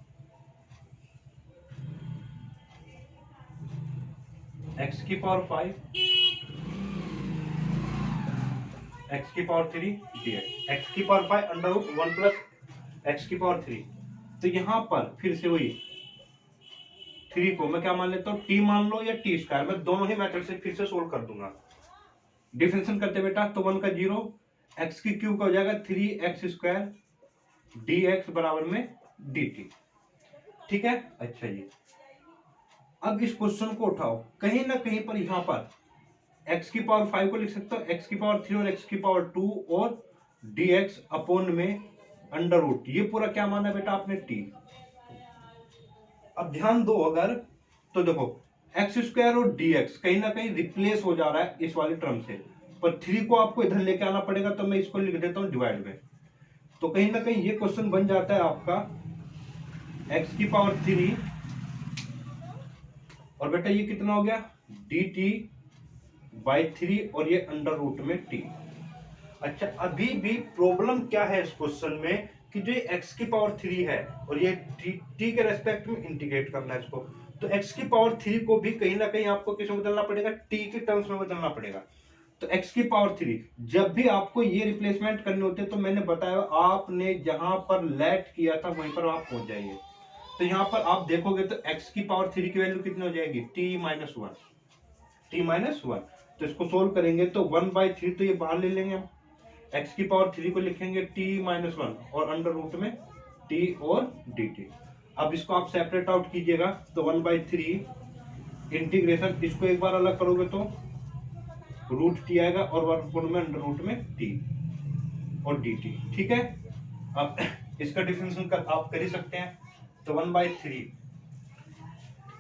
S1: x की पावर 5 x की पावर 3 dx, x की power 5 under root 1 plus x की पावर 3। तो यहां पर फिर से वही 3 को मैं क्या मान लेता हूं t मान लो या t स्क्वायर, मैं दोनों ही मेथड से फिर से सोल्व कर दूंगा। डिफरेंशियल करते बेटा तो 1 का 0, x की क्यूब का हो जाएगा 3x स्क्वायर dx बराबर में dt। ठीक है, अच्छा जी। अब इस क्वेश्चन को उठाओ, कहीं ना कहीं पर यहां पर x की पावर 5 को लिख सकते हो x की पावर 3 और x की पावर 2 और dx अपॉन में अंडर रूट, ये पूरा क्या माना बेटा आपने t। अब ध्यान दो अगर, तो देखो एक्स स्क्वायर और dx कहीं ना कहीं रिप्लेस हो जा रहा है इस वाले टर्म से, पर 3 को आपको इधर लेके आना पड़ेगा, तो मैं इसको लिख देता हूं डिवाइड में। तो कहीं ना कहीं ये क्वेश्चन बन जाता है आपका x की पावर 3 और बेटा ये कितना हो गया dt बाई 3 और ये अंडर रूट में t। अच्छा, अभी भी प्रॉब्लम क्या है इस क्वेश्चन में कि जो ये x की पावर 3 है और ये t के रेस्पेक्ट में इंटीग्रेट करना है इसको, तो x की पावर 3 को भी कहीं ना कहीं आपको किस में बदलना पड़ेगा, t के टर्म्स में बदलना पड़ेगा। तो x की पावर 3 जब भी आपको ये रिप्लेसमेंट करने होते हैं तो मैंने बताया आपने जहां पर लेट किया था वहीं पर आप पहुंच जाइए। तो यहां पर आप देखोगे तो x की पावर 3 की वैल्यू कितनी हो जाएगी t माइनस 1। तो इसको सोल्व करेंगे तो 1/3 तो ये बाहर ले लेंगे हम, x की पावर 3 को लिखेंगे t माइनस 1 और अंडर रूट में t और dt। अब इसको आप सेपरेट आउट कीजिएगा तो 1/3 इंटीग्रेशन, इसको एक बार अलग करोगे तो रूट t आएगा और वर्गमूल में अंडर रूट में t और dt। ठीक है, अब इसका डिफरेंशियल आप कर ही सकते हैं, तो 1/3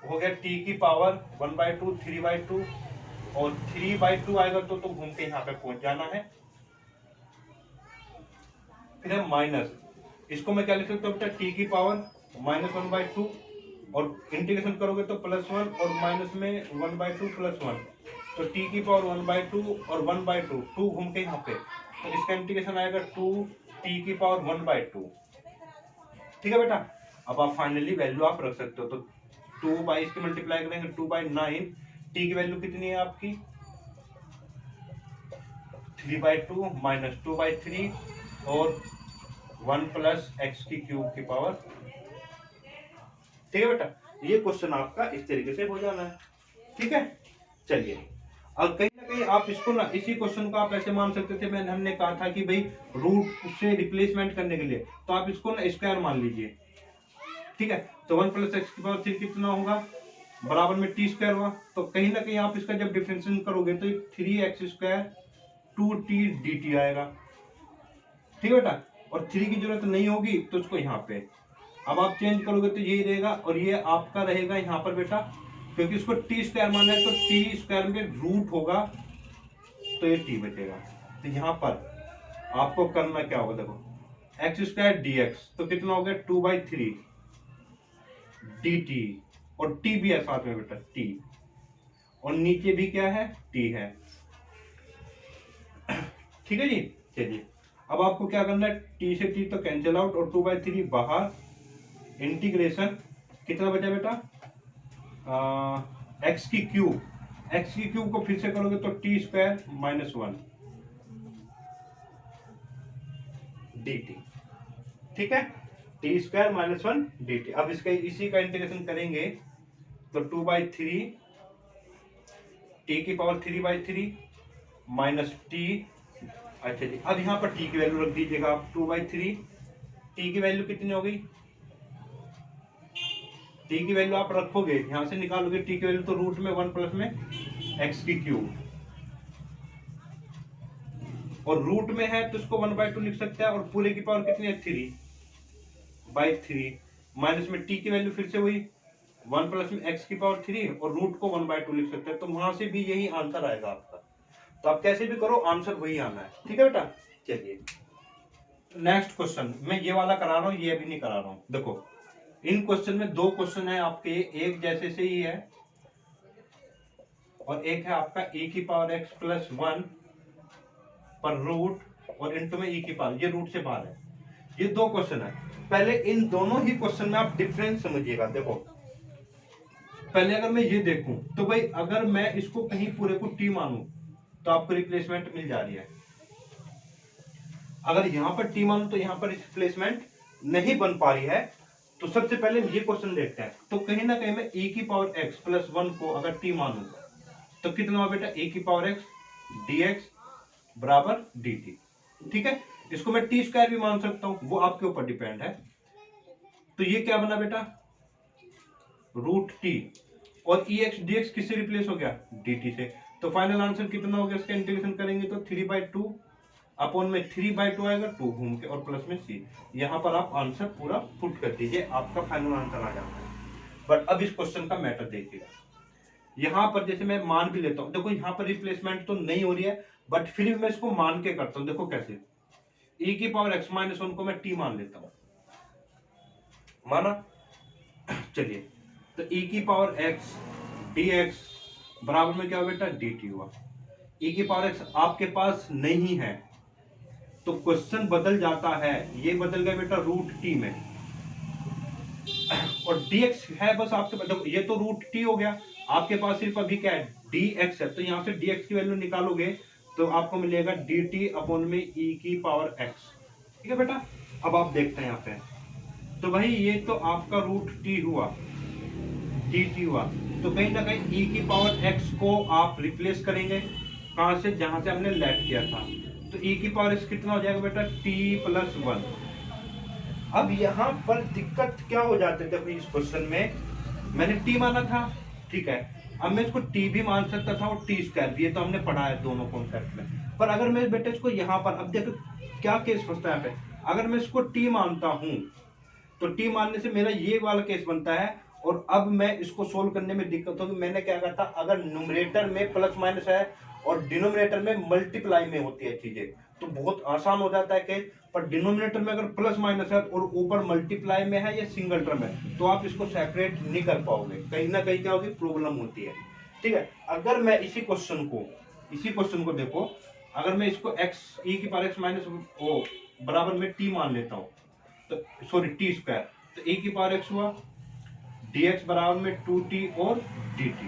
S1: हो गया t की पावर 1/2 3/2 और 3/2 आएगा तो घूम के यहाँ पे पहुंच जाना है। फिर है माइनस, इसको मैं क्या लिख सकता हूँ बेटा t की पावर -1/2 और इंटीग्रेशन करोगे तो +1 और माइनस में 1/2 +1, तो t की पावर 1/2 और 1/2 2 घूम के यहाँ पे, तो इसका इंटीग्रेशन आएगा 2t की पावर 1/2। ठीक है बेटा, अब आप फाइनली वैल्यू आप रख सकते हो, तो 2 बाई इसके मल्टीप्लाई करेंगे 2/9, t की वैल्यू कितनी है आपकी 3/2 माइनस 2/3 और 1 प्लस एक्स की क्यूब की पावर। ठीक है बेटा, ये क्वेश्चन आपका इस तरीके से हो जाना है। ठीक है, चलिए अब कहीं ना कहीं आप इसको ना, इसी क्वेश्चन को आप ऐसे मान सकते थे, हमने कहा था कि भाई रूट से रिप्लेसमेंट करने के लिए तो आप इसको ना स्क्वायर मान लीजिए। ठीक है, तो 1 प्लस एक्स की पावर 3 कितना होगा, बराबर में टी स्क्वायर हुआ। तो कहीं ना कहीं आप इसका जब डिफरेंशिएशन करोगे तो 3x² 2t dt आएगा। ठीक है बेटा, और 3 की जरूरत नहीं होगी तो उसको यहाँ पे अब आप चेंज करोगे तो यही रहेगा, और ये आपका रहेगा यहाँ पर बेटा, क्योंकि इसको टी स्क्वायर माना है तो टी स्क्वायर में रूट होगा तो ये टी बचेगा। तो यहाँ पर आपको करना क्या होगा, देखो x² dx तो कितना हो गया 2/3 dt, और t भी है साथ में बेटा t, और नीचे भी क्या है t है। ठीक है जी, चलिए अब आपको क्या करना है, t से t तो कैंसिल आउट और 2/3 बाहर, इंटीग्रेशन कितना बचा बेटा x की क्यूब को फिर से करोगे तो t² माइनस 1 dt। ठीक है, t² माइनस 1 dt। अब इसका इसी का इंटीग्रेशन करेंगे तो 2/3 t की पावर 3/3 माइनस t। अच्छा जी, अब यहाँ पर t की वैल्यू रख दीजिएगा आप 2/3, t की वैल्यू कितनी हो गई, t की वैल्यू आप रखोगे यहां से निकालोगे t की वैल्यू तो रूट में 1 प्लस में x की क्यूब, और रूट में है तो इसको 1/2 लिख सकते हैं, और पूरे की पावर कितनी है 3/3 माइनस में t की वैल्यू फिर से वही 1 प्लस में x की पावर 3 और रूट को 1/2 लिख सकते हैं। तो वहां से भी यही आंसर आएगा आपका, तो आप कैसे भी करो आंसर वही आना है। ठीक है बेटा, चलिए नेक्स्ट क्वेश्चन, मैं ये वाला करा रहा हूँ, ये अभी नहीं करा रहा हूँ। देखो इन क्वेश्चन में 2 क्वेश्चन है आपके, एक जैसे से ही है और एक है आपका e की पावर x प्लस 1 पर रूट, और इंटू में e की पावर, ये रूट से बाहर है। ये 2 क्वेश्चन है। पहले इन दोनों ही क्वेश्चन में आप डिफरेंस समझिएगा। देखो पहले अगर मैं ये देखूं तो भाई अगर मैं इसको कहीं पूरे को t मानूं तो आपको रिप्लेसमेंट मिल जा रही है, अगर यहां पर t मानूं तो यहां पर रिप्लेसमेंट नहीं बन पा रही है। तो सबसे पहले ये क्वेश्चन देखते हैं। तो कहीं ना कहीं मैं e की पावर x प्लस 1 को अगर t मानूं तो कितना हुआ बेटा, e की पावर x dx बराबर dt। ठीक है, इसको मैं t² भी मान सकता हूं, वो आपके ऊपर डिपेंड है। तो ये क्या बना बेटा, रूट t, और ex dx किससे रिप्लेस हो गया, dt से। तो फाइनल आंसर कितना हो गया, इसका इंटीग्रेशन करेंगे तो 3/2 अपॉन में 3/2 आएगा, 2 घूम के और प्लस में c। यहां पर आप आंसर पूरा पुट कर दीजिए, आपका फाइनल आंसर आ जाता है। बट अब इस क्वेश्चन का मैटर देखिएगा, यहां पर जैसे मैं मान भी लेता हूं, देखो यहां पर रिप्लेसमेंट तो नहीं हो रही है, बट फिर भी मैं इसको मान के करता हूं। देखो कैसे, e की पावर x माइनस 1 को मैं t मान लेता हूं, माना। चलिए तो e की पावर x dx बराबर में क्या हुआ बेटा, dt हुआ। e की पावर x आपके पास नहीं है तो क्वेश्चन बदल जाता है, ये बदल गया बेटा रूट t में, और dx है बस आपके पास। ये तो रूट t हो गया, आपके पास सिर्फ अभी क्या है dx है, तो यहां से dx की वैल्यू निकालोगे तो आपको मिलेगा dt अपॉन में e की पावर x। ठीक है बेटा, अब आप देखते हैं यहाँ पे, तो भाई ये तो आपका रूट t हुआ, dt हुआ, तो कहीं ना कहीं e की पावर x को आप रिप्लेस करेंगे कहां से, जहां से हमने लेट किया था। तो e की पावर x कितना हो जाएगा बेटा, t प्लस 1। अब यहाँ पर दिक्कत क्या हो जाती है, देखो इस क्वेश्चन में मैंने t माना था, ठीक है, अब मैं इसको t भी मान सकता था और t² भी, ये तो हमने पढ़ा है दोनों कॉन्सेप्ट में। पर अगर मैं बेटा इसको यहाँ पर, अब देखो क्या केस फंसता है यहाँ पे, अगर मैं इसको t मानता हूं तो t मानने से मेरा ये वाला केस बनता है, और अब मैं इसको सोल्व करने में दिक्कत होगी। मैंने क्या कहा था, अगर न्यूमरेटर में प्लस माइनस है और डिनोमिनेटर में मल्टीप्लाई में होती है चीजें तो बहुत आसान हो जाता है केस, पर डिनोमिनेटर में अगर प्लस माइनस है और ऊपर मल्टीप्लाई में है या सिंगल टर्म है तो आप इसको सेपरेट नहीं कर पाओगे, कहीं ना कहीं क्या होगी, प्रॉब्लम होती है। ठीक है, अगर मैं इसी क्वेश्चन को देखो, अगर मैं इसको x e की पावर x माइनस ओ बराबर में t मान लेता हूँ, तो सॉरी t², तो e की पावर x हुआ, dx बराबर में 2t और dt।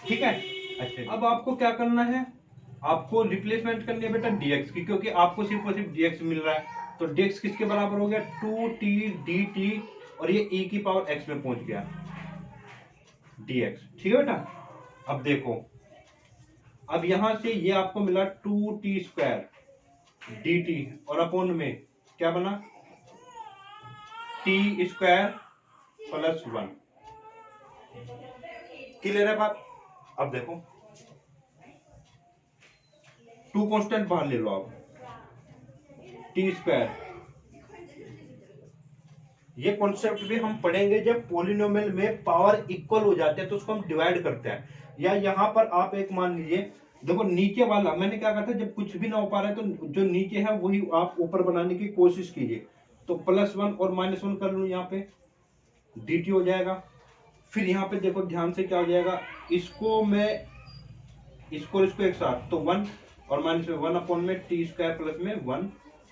S1: ठीक है, अच्छा अब आपको क्या करना है, आपको रिप्लेसमेंट करनी है बेटा dx की, क्योंकि आपको सिर्फ और सिर्फ dx मिल रहा है। तो dx किसके बराबर हो गया 2t dt, और ये e की पावर x में पहुंच गया dx। ठीक है बेटा। अब देखो, अब यहां से ये आपको मिला 2t स्क्वायर dt, और अपोन में क्या बना t स्क्वायर प्लस 1। क्लियर है बात। अब देखो 2 कांस्टेंट बाहर ले लो आप, टी स्क्वायर। ये कॉन्सेप्ट भी हम पढ़ेंगे जब पॉलिनोमियल में पावर इक्वल हो जाते हैं तो उसको हम डिवाइड करते हैं। या यहाँ पर आप एक मान लीजिए, देखो नीचे वाला मैंने क्या कहा था, जब कुछ भी ना हो पा रहा है तो जो नीचे है वही आप ऊपर बनाने की कोशिश कीजिए। तो +1 और -1 कर लूँ, यहाँ पे dt हो जाएगा। फिर यहाँ पे देखो ध्यान से क्या हो जाएगा, इसको मैं इसको एक साथ, तो 1 और माइनस में 1 अपॉन में टी स्क्वायर प्लस में 1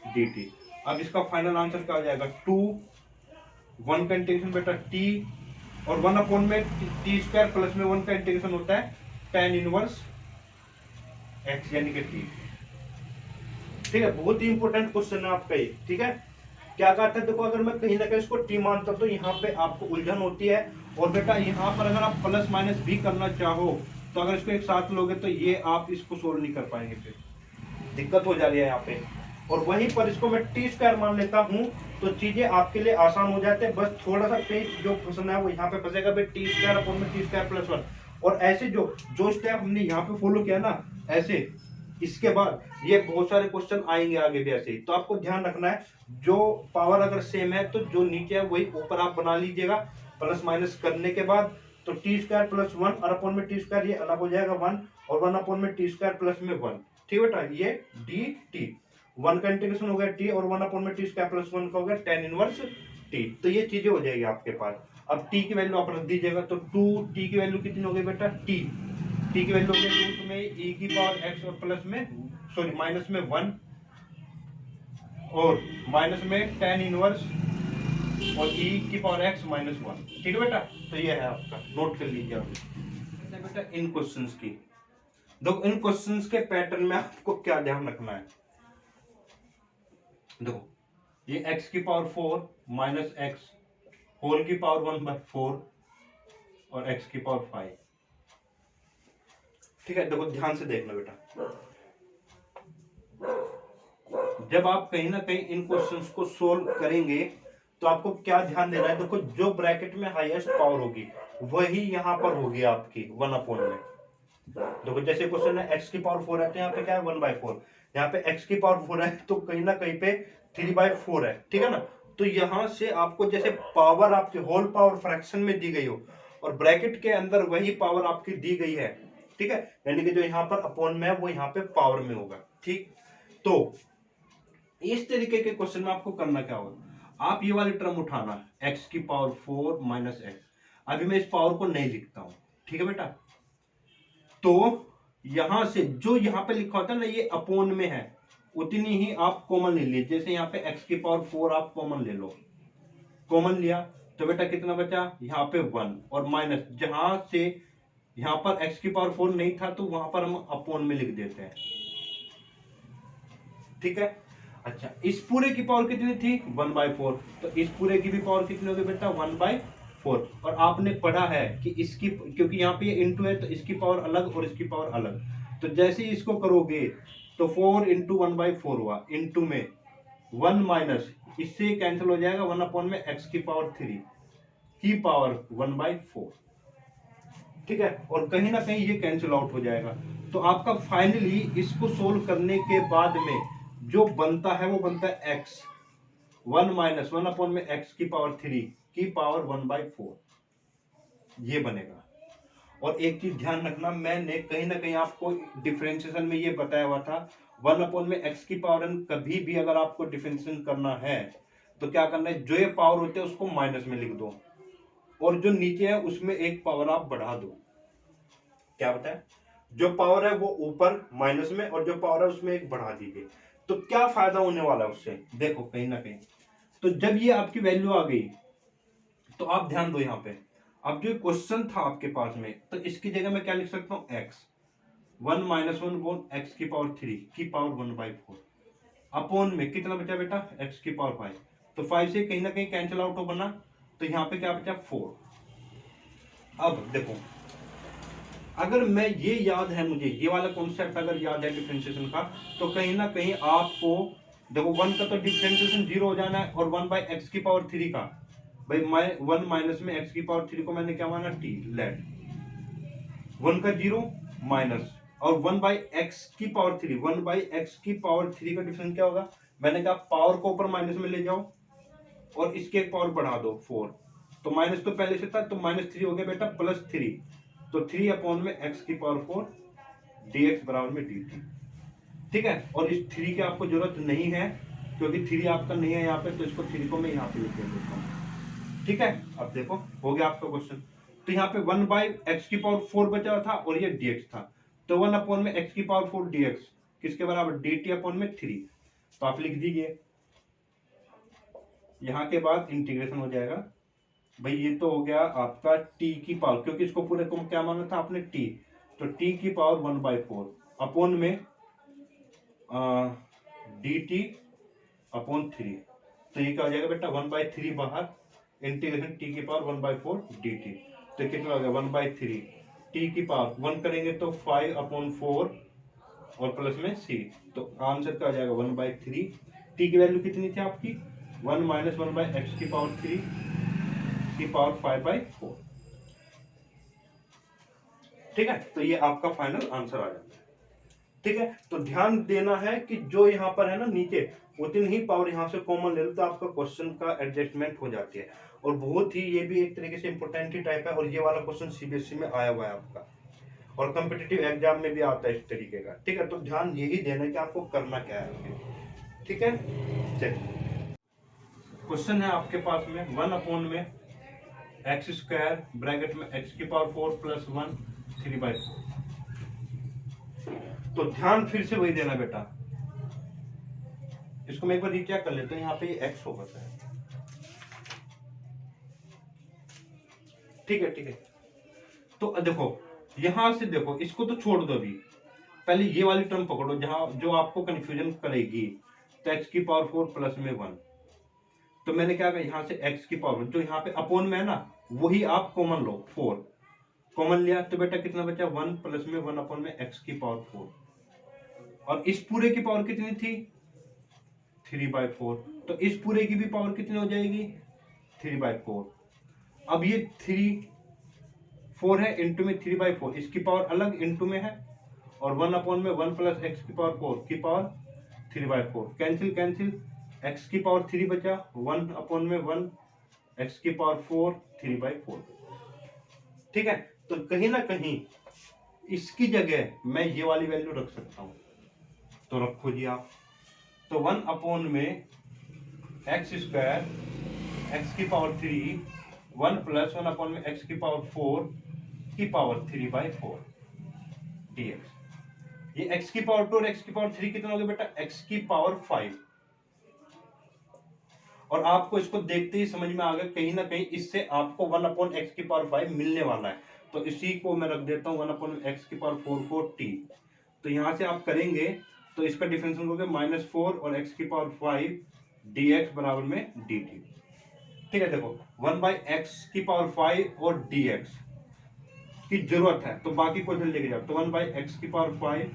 S1: dt। अब इसका फाइनल आंसर क्या हो जाएगा 2, 1 का इंटीग्रेशन बेटा t, और 1 अपॉन में टी स्क्वायर प्लस में 1 का इंटीग्रेशन होता है tan इनवर्स x यानी कि t। ठीक है, बहुत ही इंपॉर्टेंट क्वेश्चन है आपका ये। ठीक है, क्या कहता है देखो, अगर मैं कहीं ना कहीं इसको t मानता तो यहाँ पे आपको उलझन होती है। और बेटा यहाँ पर अगर आप प्लस माइनस भी करना चाहो तो अगर इसको एक साथ लोगे तो ये आप इसको सोल्व नहीं कर पाएंगे, फिर दिक्कत हो जा रही है यहाँ पे। और वहीं पर इसको मैं टी स्क्वायर मान लेता हूँ तो चीजें आपके लिए आसान हो जाते हैं। बस थोड़ा सा पेज जो फंसना है वो यहाँ पे फंसेगा भाई, टी स्क्वायर अपॉन में टी स्क्वायर प्लस 1। और ऐसे जो स्टेप हमने यहाँ पे फॉलो किया ना, ऐसे इसके बाद ये बहुत सारे क्वेश्चन आएंगे आगे भी ऐसे ही। तो आपको ध्यान रखना है, जो पावर अगर सेम है तो जो नीचे है वही ऊपर आप बना लीजिएगा प्लस माइनस करने के बाद। तो टी स्क्वायर प्लस 1 और अपॉन में टी स्क्वायर, ये अलग हो जाएगा 1, और 1 अपॉन में टी स्क्वायर प्लस में 1। ठीक बेटा, ये डी टी 1 का इंटीग्रेशन हो गया टी, और 1 अपॉन में टी स्क्वायर प्लस 1 का हो गया tan इनवर्स टी। तो ये चीजें हो जाएगी आपके पास। अब टी की वैल्यू आप रख दीजिएगा, तो 2t की वैल्यू कितनी हो गई बेटा t की वैल्यू हो गई रूट में e की पावर x, और प्लस में सॉरी माइनस में 1, और माइनस में tan इनवर्स और e की पावर x माइनस 1। ठीक है बेटा, तो ये है आपका, नोट कर लीजिए आप बेटा। इन क्वेश्चंस की देखो, इन क्वेश्चंस के पैटर्न में आपको क्या ध्यान रखना है। देखो ये x की पावर 4 माइनस x होल की पावर 1/4 और x की पावर 5। ठीक है, देखो ध्यान से देखना बेटा, जब आप कहीं ना कहीं इन क्वेश्चंस को सोल्व करेंगे तो आपको क्या ध्यान देना है। देखो जो ब्रैकेट में हाईएस्ट पावर होगी वही यहां पर होगी आपकी 1 अपॉन में। देखो जैसे क्वेश्चन है x की पावर 4 है तो यहाँ पे क्या है 1/4, यहाँ पे x की पावर 4 है तो कहीं ना कहीं पे 3/4 है। ठीक है ना, तो यहां से आपको जैसे पावर आपकी होल पावर फ्रैक्शन में दी गई हो और ब्रैकेट के अंदर वही पावर आपकी दी गई है। ठीक है, यानी कि जो यहाँ पर अपॉन में है वो यहाँ पे पावर में होगा। ठीक, तो इस तरीके के क्वेश्चन में आपको करना क्या होगा, आप ये वाली टर्म उठाना x की पावर 4 माइनस x। अभी मैं इस पावर को नहीं लिखता हूं, ठीक है बेटा। तो यहां से जो यहां पे लिखा होता है ना ये अपॉन में है, उतनी ही आप कॉमन ले लीजिए। जैसे यहाँ पे x की पावर 4 आप कॉमन ले लो, कॉमन लिया तो बेटा कितना बचा यहाँ पे 1, और माइनस जहां से यहाँ पर x की पावर 4 नहीं था तो वहां पर हम अपॉन में लिख देते हैं। ठीक है, अच्छा इस पूरे की पावर कितनी थी 1/4, तो इस पूरे की भी पावर कितनी होगी बेटा 1/4। और आपने पढ़ा है कि इसकी, क्योंकि यहाँ पे इंटू है तो इसकी पावर अलग और इसकी पावर अलग, तो जैसे ही इसको करोगे तो 4 इंटू 1/4 हुआ, इंटू में 1 माइनस इससे कैंसिल हो जाएगा 1 अपॉन में x की पावर 3 की पावर 1/4। ठीक है, और कहीं ना कहीं ये कैंसिल आउट हो जाएगा। तो आपका फाइनली इसको सोल्व करने के बाद में जो बनता है वो बनता है x 1 माइनस 1 अपॉन में x की पावर 3 की पावर 1/4, ये बनेगा। और एक चीज ध्यान रखना, मैंने कहीं ना कहीं आपको डिफरेंशिएशन में ये बताया हुआ था 1 अपॉन में x की पावर n, कभी भी अगर आपको डिफरेंशिएशन करना है तो क्या करना है, जो ये पावर होते हैं उसको माइनस में लिख दो और जो नीचे है उसमें एक पावर आप बढ़ा दो। क्या बताया, जो पावर है वो ऊपर माइनस में और जो पावर है उसमें एक बढ़ा दीजिए। तो क्या फायदा होने वाला है उससे, देखो कहीं ना कहीं। तो जब ये आपकी वैल्यू आ गई तो आप ध्यान दो यहाँ पे, अब जो क्वेश्चन था आपके पास में तो इसकी जगह मैं क्या लिख सकता हूँ x 1 माइनस 1 अपॉन एक्स की पावर 3 की पावर 1/4 अपॉन में कितना बचा बेटा एक्स की पावर 5। तो 5 से कहीं ना कहीं कैंसिल आउट हो बना, तो यहाँ पे क्या बचा 4। अब देखो अगर मैं ये याद है मुझे ये वाला कॉन्सेप्ट अगर याद है डिफरेंशिएशन का, तो कहीं ना कहीं आपको देखो 1 का तो डिफरेंशिएशन 0 हो जाना है और 1/x की पावर 3 का भाई मैं 1 माइनस में x की पावर 3 को मैंने क्या माना t लेट 1 का 0 माइनस और 1/x की पावर 3 1/x की पावर 3 का डिफरेंस क्या होगा, मैंने कहा पावर को ऊपर माइनस में ले जाओ और इसके एक पावर बढ़ा दो 4, तो माइनस तो पहले से था तो -3 हो गया बेटा +3, तो 3 अपॉन में x की पावर 4 dx बराबर में dt। ठीक है, और इस 3 की आपको जरूरत नहीं है क्योंकि 3 आपका नहीं है यहाँ पे, तो इसको 3 को मैं यहाँ पे लिख देता हूँ। ठीक है, अब देखो हो गया आपका क्वेश्चन। तो यहाँ पे 1/x की पावर 4 बचा था और ये dx था, तो 1 अपॉन में x की पावर 4 dx किसके बराबर dt अपॉन में 3। तो आप लिख दीजिए, यहाँ के बाद इंटीग्रेशन हो जाएगा भाई, ये तो हो गया आपका t की पावर, क्योंकि इसको पूरे को क्या माना था आपने t, तो t की पावर 1/4 अपॉन में dt अपॉन 3। तो ये क्या हो जाएगा बेटा 1/3 बाहर, इंटीग्रेशन t की पावर 1/4 dt, तो कितना हो गया 1/3 t की पावर 1 करेंगे तो 5/4 और प्लस में c, तो आंसर क्या हो जाएगा 1/3। t की वैल्यू कितनी थी आपकी 1 माइनस 1/x की पावर 3 की पावर 5/4। ठीक है, तो ये आपका फाइनल आंसर आ जाता है। ठीक है, तो ध्यान देना है कि जो यहाँ पर है ना नीचे उतनी ही पावर यहाँ से कॉमन ले लो तो आपका क्वेश्चन का एडजस्टमेंट हो जाती है, और बहुत ही ये भी एक तरीके से इंपोर्टेंट ही टाइप है, और ये वाला क्वेश्चन सीबीएसई में आया हुआ है आपका और कॉम्पिटिटिव एग्जाम में भी आता है इस तरीके का। ठीक है, तो ध्यान यही देना है कि आपको करना क्या है। ठीक है, चलिए क्वेश्चन है आपके पास में 1 अपॉन में एक्स स्क्वायर ब्रैकेट में एक्स की पावर 4 प्लस 1 3/4। तो ध्यान फिर से वही देना बेटा, इसको मैं एक बार रीचेक कर लेता हूं, यहाँ पे ये x होगा है। ठीक है ठीक है, तो देखो यहां से देखो इसको तो छोड़ दो, अभी पहले ये वाली टर्म पकड़ो जहां जो आपको कंफ्यूजन करेगी, तो x की पावर 4 प्लस में 1, तो मैंने क्या कहा यहाँ से x की पावर जो यहाँ पे अपॉन में है ना वही आप कॉमन लो, 4 कॉमन लिया तो बेटा कितना बचा 1 प्लस में 1 अपॉन में x की पावर 4, और इस पूरे की पावर कितनी थी 3/4, तो इस पूरे की भी पावर कितनी हो जाएगी 3/4। अब ये 4 है इंटू में 3/4, इसकी पावर अलग इंटू में है, और 1 अपॉन में 1 प्लस एक्स की पावर 4 की पावर 3/4, कैंसिल कैंसिल, एक्स की पावर 3 बचा, 1 अपॉन में 1 एक्स की पावर 4 3/4। ठीक है, तो कहीं ना कहीं इसकी जगह मैं ये वाली वैल्यू रख सकता हूं, तो रखो जी आप। तो 1 अपॉन में एक्स स्क्वायर एक्स की पावर 3 1 प्लस 1 अपॉन में एक्स की पावर 4 की पावर 3/4 dx। ये x की पावर 2 और x की पावर 3 कितना हो गया बेटा x की पावर 5, और आपको इसको देखते ही समझ में आ गया कहीं ना कहीं इससे आपको 1 अपॉन एक्स की पावर 5 मिलने वाला है, तो इसी को मैं रख देता हूँ 1 अपॉन एक्स की पावर 4 को t। तो यहां से आप करेंगे तो इसका डिफरेंस होगा -4 और x की पावर 5 dx बराबर में dt। ठीक है, देखो 1/x की पावर 5 और dx की जरूरत है तो बाकी को जल्दी लेके जाओ, तो 1/x की पावर 5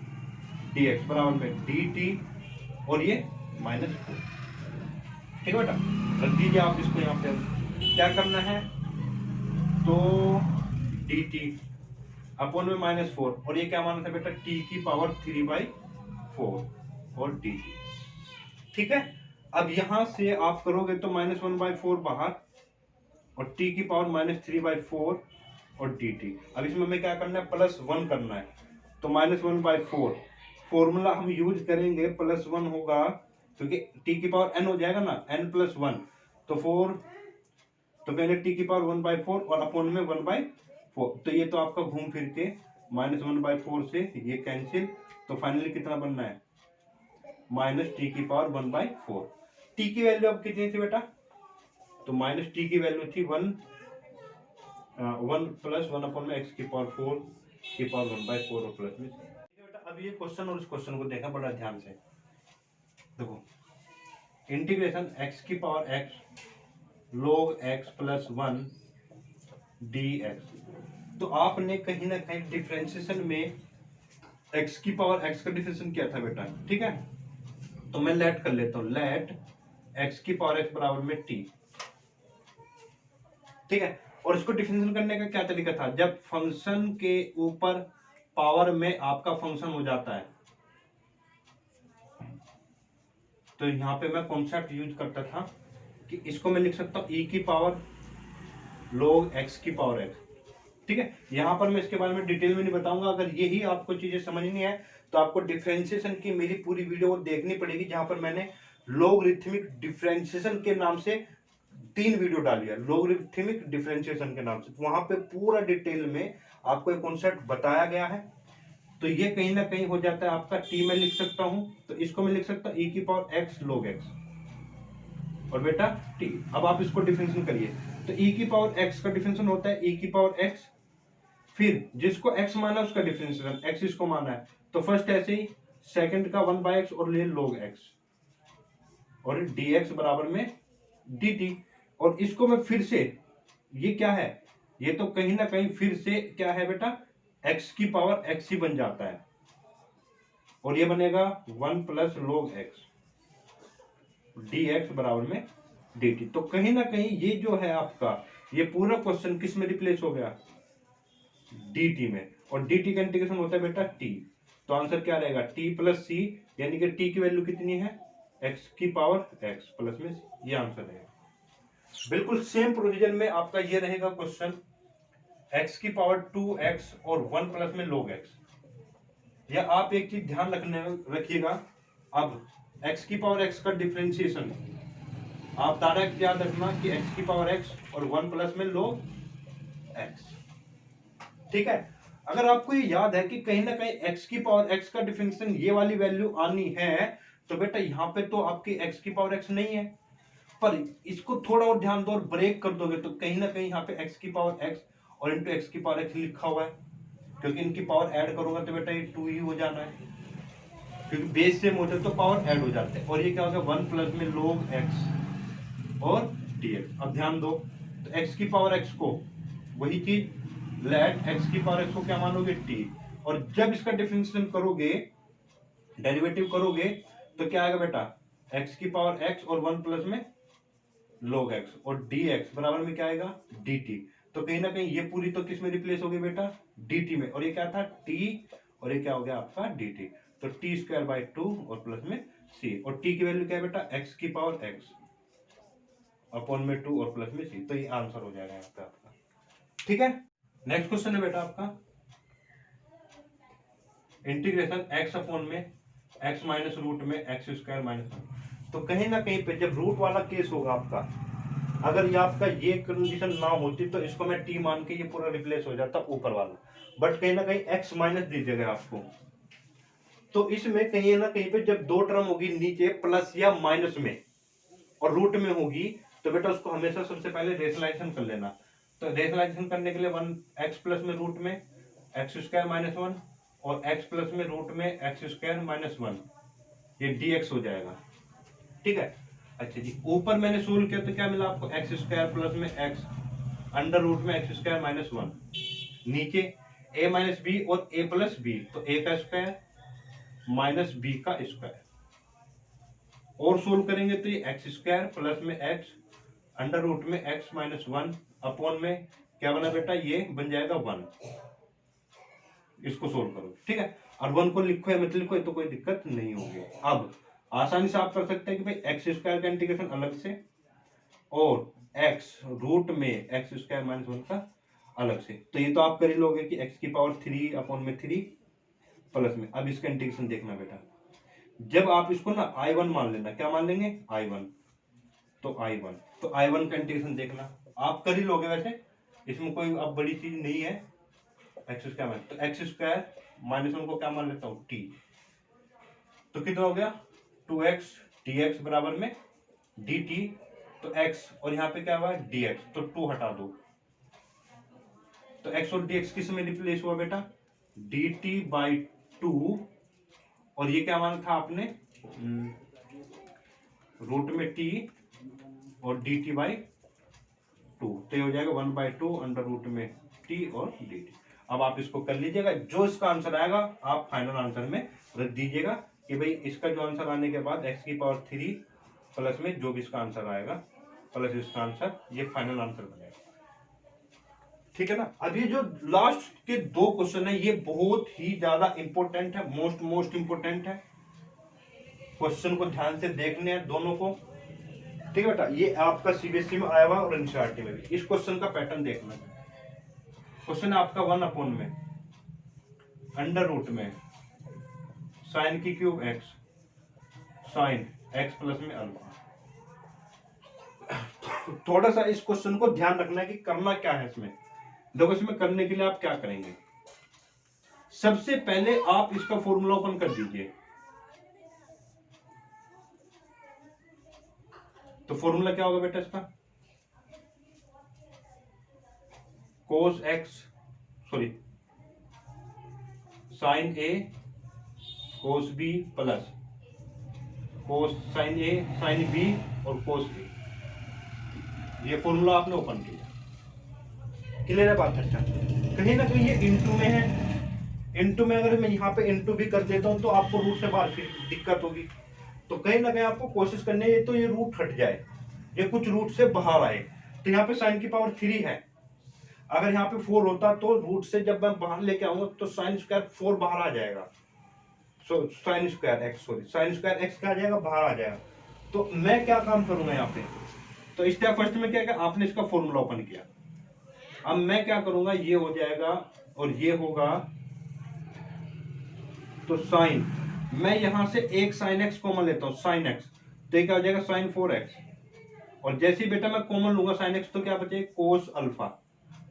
S1: dx बराबर में dt और ये -4। ठीक है बेटा, रख दीजिए आप इसको यहाँ पे। क्या करना है तो dt अपॉन में -4, और ये क्या माना था बेटा t की पावर 3/4 और dt। ठीक है, अब यहां से आप करोगे तो -1/4 बाहर और t की पावर -3/4 और dt। अब इसमें हमें क्या करना है +1 करना है, तो -1/4 फॉर्मूला हम यूज करेंगे, +1 होगा क्योंकि t की पावर n हो जाएगा ना, n+1, तो 4, तो पहले t की पावर 1/4 और अपॉन में 1/4, तो ये तो आपका घूम फिर के -1/4 से ये कैंसिल, तो फाइनली कितना बनना है -t की पावर 1/4। t की वैल्यू अब कितनी थी बेटा, तो -t की वैल्यू थी 1 प्लस 1 अपॉन में x की पावर 4 की पावर 1/4 और प्लस में। अब ये क्वेश्चन और इस क्वेश्चन को देखा बड़ा ध्यान से। देखो, इंटीग्रेशन एक्स की power x log x plus 1 dx। तो आपने कहीं ना कहीं डिफरेंशिएशन में x की पावर x का डिफरेंशिएशन किया था बेटा, ठीक है। तो मैं लेट कर लेता हूं, लेट x की पावर x बराबर में t, ठीक है। और इसको डिफरेंशिएशन करने का क्या तरीका था, जब फंक्शन के ऊपर पावर में आपका फंक्शन हो जाता है तो यहां पे मैं कॉन्सेप्ट यूज करता था कि इसको मैं लिख सकता हूं e की पावर log x की पावर x, ठीक है। यहां पर मैं इसके बारे में डिटेल में नहीं बताऊंगा। अगर यही आपको चीजें समझ नहीं है तो आपको डिफरेंशिएशन की मेरी पूरी वीडियो देखनी पड़ेगी, जहां पर मैंने लॉगरिथमिक डिफरेंशिएशन के नाम से 3 वीडियो डाली है, लॉगरिथमिक डिफरेंशिएशन के नाम से। तो वहां पे पूरा डिटेल में आपको एक कॉन्सेप्ट बताया गया है। तो ये कहीं ना कहीं हो जाता है आपका t में लिख सकता हूं, तो इसको मैं लिख सकता हूं e की पावर x log x और बेटा t। अब आप इसको डिफरेंशिएशन करिए, तो e की पावर x का डिफरेंशिएशन होता है e की पावर x, फिर जिसको x माना उसका डिफरेंशिएशन x इसको माना है, तो फर्स्ट ऐसे ही सेकंड का 1/x और ले log x और dx बराबर में dt। और इसको मैं फिर से, ये क्या है, ये तो कहीं ना कहीं फिर से क्या है बेटा, x की पावर x ही बन जाता है और ये बनेगा 1 प्लस log x dx बराबर में dt। तो कहीं ना कहीं ये जो है आपका, ये पूरा क्वेश्चन किस में रिप्लेस हो गया, dt में। और dt का इंटीग्रेशन होता है बेटा t, तो आंसर क्या रहेगा t प्लस c, यानी कि t की वैल्यू कितनी है, x की पावर x प्लस में c, ये आंसर रहेगा। बिल्कुल सेम प्रोसीजर में आपका ये रहेगा क्वेश्चन, x की पावर 2x और 1 प्लस में log x। या आप एक चीज ध्यान रखिएगा, अब x की पावर x का डिफरेंशिएशन आप डायरेक्ट याद रखना कि x की पावर x और 1 प्लस में log x, ठीक है। अगर आपको ये याद है कि कहीं ना कहीं x की पावर x का डिफरेंशिएशन ये वाली वैल्यू आनी है, तो बेटा यहाँ पे तो आपकी x की पावर x नहीं है, पर इसको थोड़ा और ध्यान दो और ब्रेक कर दोगे तो कहीं ना कहीं यहाँ पे x की पावर x और इंटू x की पावर x लिखा हुआ है, क्योंकि इनकी पावर ऐड करोगे तो बेटा ये 2 ही हो जाना है, क्योंकि बेस सेम होते तो पावर ऐड हो जाते हैं। और ये क्या हो गया 1 प्लस में log x और dx। अब ध्यान दो, तो x की पावर x को वही चीज लेट x की पावर x को क्या मानोगे t, और जब इसका डिफरेंशिएशन करोगे, डेरिवेटिव करोगे, तो क्या आएगा बेटा x की पावर x और 1 प्लस में log x और dx बराबर में क्या आएगा dt। तो कहीं ना कहीं ये पूरी तो किस में रिप्लेस हो गई बेटा, dt में, और ये क्या था t और ये क्या हो गया आपका dt। तो t स्क्वायर बाई 2 और प्लस में c, और t की वैल्यू क्या है बेटा x की पावर x अपॉन में 2 और प्लस में c। तो ये आंसर हो जाएगा आपका, ठीक है। नेक्स्ट क्वेश्चन है बेटा आपका इंटीग्रेशन x अपॉन में x माइनस रूट में x स्क्वायर माइनस 1। तो कहीं ना कहीं पे जब रूट वाला केस होगा आपका, अगर ये आपका ये कंडीशन ना होती तो इसको मैं t मान के ये पूरा रिप्लेस हो जाता ऊपर वाला, बट कहीं ना कहीं x माइनस दीजिएगा आपको। तो इसमें कहीं ना कहीं पे जब दो टर्म होगी नीचे प्लस या माइनस में और रूट में होगी, तो बेटा उसको हमेशा सबसे पहले रेशनलाइजेशन कर लेना। तो रेशनलाइजेशन करने के लिए 1x प्लस में रूट में एक्स स्क्वायर माइनस 1 और x प्लस में रूट में एक्स स्क्वायर माइनस 1, ये dx हो जाएगा, ठीक है। अच्छा जी, ऊपर मैंने सोल्व किया तो क्या मिला आपको एक्स स्क्वायर प्लस में एक्स अंडर रूट में एक्स स्क्वायर माइनस 1, नीचे a माइनस बी और a प्लस बी, तो a का स्क्वायर माइनस b का स्क्वायर, और सोल्व करेंगे तो ये एक्स स्क्वायर प्लस में एक्स अंडर रूट में एक्स माइनस 1 अपॉन में क्या बना बेटा, ये बन जाएगा 1। इसको सोल्व करो, ठीक है। और 1 को लिखो या मत लिखो तो कोई दिक्कत नहीं होगी। अब आसानी से आप कर सकते हैं कि भाई एक्स स्क्वायर का इंटीग्रेशन अलग से और एक्स रूट में एक्स स्क्वायर माइनस 1 का अलग से, तो ये तो आप कर ही लोगे कि एक्स की पावर 3 अपॉन में 3 प्लस में। अब इसका इंटीग्रेशन देखना बेटा, जब आप इसको ना I1 मान लेना, क्या मान लेंगे I1, तो I1, तो I1 का इंटीग्रेशन देखना आप कर ही लोगे, वैसे इसमें कोई अब बड़ी चीज नहीं है। एक्स स्क्वायर तो एक्स स्क्वायर माइनस 1 को क्या मान लेता हूँ t, तो कितना हो गया 2x dx बराबर में dt, तो x और यहाँ पे क्या हुआ dx, तो 2 हटा दो, तो x और dx किस में रिप्लेस हुआ बेटा dt बाई 2 और ये क्या माना था आपने, रूट में टी और डी टी बाई 2, तो ये हो जाएगा 1/2 अंडर रूट में टी और डी टी। अब आप इसको कर लीजिएगा, जो इसका आंसर आएगा आप फाइनल आंसर में रख दीजिएगा कि भाई इसका जो आंसर आने के बाद x³ प्लस में जो भी इसका आंसर आएगा प्लस इसका आंसर, ये फाइनल आंसर बनेगा। ठीक है ना। अब ये जो लास्ट के 2 क्वेश्चन है ये बहुत ही ज्यादा इंपॉर्टेंट है, मोस्ट इंपॉर्टेंट है। क्वेश्चन को ध्यान से देखने हैं दोनों को। ठीक है बेटा, ये आपका सीबीएसई में आया हुआ और एनसीईआरटी में भी। इस क्वेश्चन का पैटर्न देखना है। क्वेश्चन है आपका 1 में अंडर रूट में साइन की cube x sine x plus में अल्फा। थोड़ा सा इस क्वेश्चन को ध्यान रखना है कि करना क्या है इसमें। देखो इसमें करने के लिए आप क्या करेंगे, सबसे पहले आप इसका फॉर्मूला ओपन कर दीजिए। तो फॉर्मूला क्या होगा बेटा इसका, cos X sorry sine A cos B plus cos sine A sine B और कोस बी। ये फॉर्मूला आपने ओपन किया। क्लियर है बात? अच्छा, कहीं ना कहीं ये इनटू में है। इनटू में अगर मैं यहाँ पे इनटू भी कर देता हूँ तो आपको रूट से बाहर फिर दिक्कत होगी। तो कहीं ना कहीं आपको कोशिश करनी है तो ये रूट हट जाए, ये कुछ रूट से बाहर आए। तो यहाँ पे साइन की पावर 3 है, अगर यहाँ पे 4 होता तो रूट से जब मैं बाहर लेके आऊंगा तो साइन स्क्वायर 4 बाहर आ जाएगा। साइन स्क्वायर एक्स क्या आ जाएगा, बाहर आ जाएगा। तो मैं क्या काम करूंगा यहाँ पे, तो स्टेप फर्स्ट में क्या आपने इसका फॉर्मूला ओपन किया। अब मैं क्या करूंगा, ये हो जाएगा और ये होगा, तो साइन, मैं यहां से एक साइन एक्स कॉमन लेता हूं, साइन एक्स, तो ये क्या हो जाएगा साइन 4x। और जैसे ही बेटा मैं कॉमन लूंगा साइन एक्स तो क्या बचे, कोस अल्फा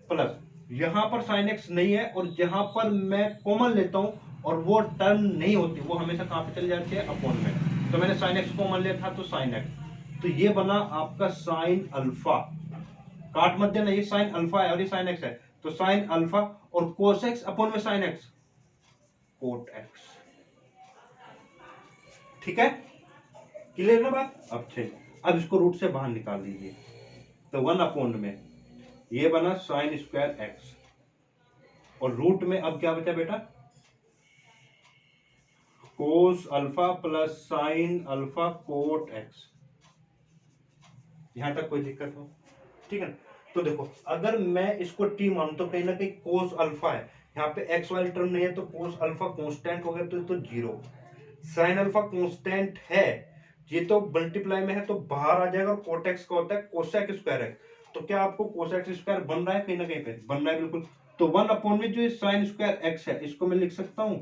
S1: प्लस, यहां पर साइन एक्स नहीं है और जहां पर मैं कॉमन लेता हूं और वो टर्म नहीं होती, वो हमेशा कहां पे चली जाती है, अपॉन में। तो मैंने साइन एक्स कॉमन लिया था तो साइन एक्स, तो ये बना आपका साइन अल्फा। काट मत देना, ये साइन अल्फा है और ये साइन एक्स है, तो साइन अल्फा और कोस एक्स अपॉन में साइन एक्स, कोट एक्स। ठीक है, क्लियर ना बात? अब इसको रूट से बाहर निकाल दीजिए। तो 1 में ये बना साइन स्क्वायर एक्स और रूट में अब क्या बचा बेटा, cos alpha plus sine alpha cot X. यहां तक कोई दिक्कत हो? ठीक है। तो देखो अगर मैं इसको टी मानूं तो कहीं ना कहीं कोस अल्फा है, यहाँ पे एक्स वाली टर्म नहीं है तो कोस अल्फा कांस्टेंट हो गया तो 0। साइन अल्फा कांस्टेंट है, ये तो मल्टीप्लाई में है तो बाहर आ जाएगा। और कोटेक्स का होता है कोसेक स्क्वायर है, तो क्या आपको कोसेक स्क्वायर बन रहा है, कहीं ना कहीं पे बन रहा है बिल्कुल। तो 1 में जो साइन स्क्वायर एक्स है इसको मैं लिख सकता हूं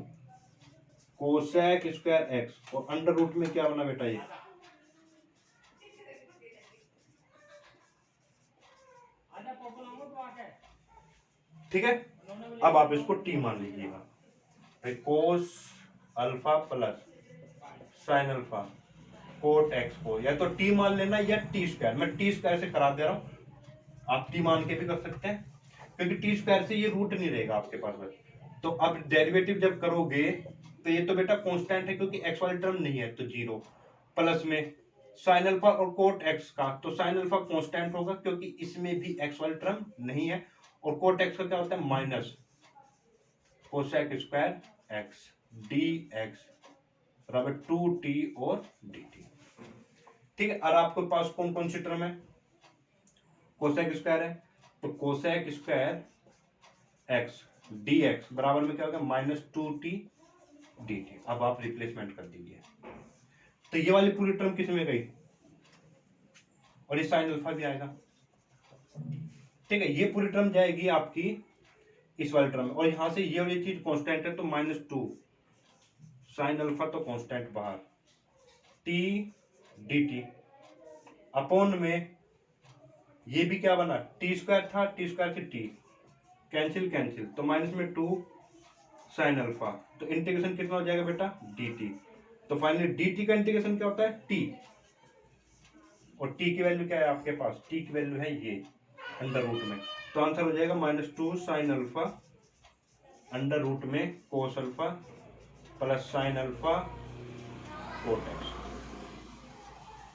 S1: कोसेक स्क्वायर एक्स, और अंडर रूट में क्या बना बेटा ये, ठीक है। अब आप इसको टी मान लीजिएगा, cos alpha plus sine alpha cot X को या तो टी मान लेना या टी स्क्वायर, मैं टी स्क्वायर से करा दे रहा हूं, आप टी मान के भी कर सकते हैं क्योंकि टी स्क्वायर से ये रूट नहीं रहेगा आपके पास बस। तो अब डेरिवेटिव जब करोगे तो ये तो बेटा कांस्टेंट है क्योंकि एक्स वाली टर्म नहीं है तो 0, प्लस में साइन अल्फा और कोट एक्स का, तो साइन अल्फा कांस्टेंट होगा क्योंकि इसमें भी एक्स वाली टर्म नहीं है, और कोट एक्स का क्या होता है minus cosec square x D x बराबर 2t और dt। ठीक है। और आपके पास कौन कौन सी टर्म है, कोसेक स्क्वायर है तो cosec square x D x बराबर में क्या होगा -2t dt। अब आप रिप्लेसमेंट कर दीजिए, तो ये वाली पूरी टर्म किस में गई और ये साइन अल्फा भी आएगा। ठीक है, ये पूरी टर्म जाएगी आपकी इस वाली टर्म में, और यहां से ये वाली चीज कांस्टेंट है तो -2 साइन अल्फा तो कांस्टेंट बाहर टी dt अपॉन में ये भी क्या बना, टी स्क्वायर था, टी स्क्वायर से टी कैंसिल कैंसिल तो माइनस में 2 साइन अल्फा, तो इंटीग्रेशन कितना हो जाएगा बेटा dt। तो फाइनली dt का इंटीग्रेशन क्या होता है t, और t की वैल्यू क्या है आपके पास, t की वैल्यू है ये अंडर रूट में, तो आंसर हो जाएगा -2 साइन अल्फा अंडर रूट में cos alpha plus sine alpha cot X.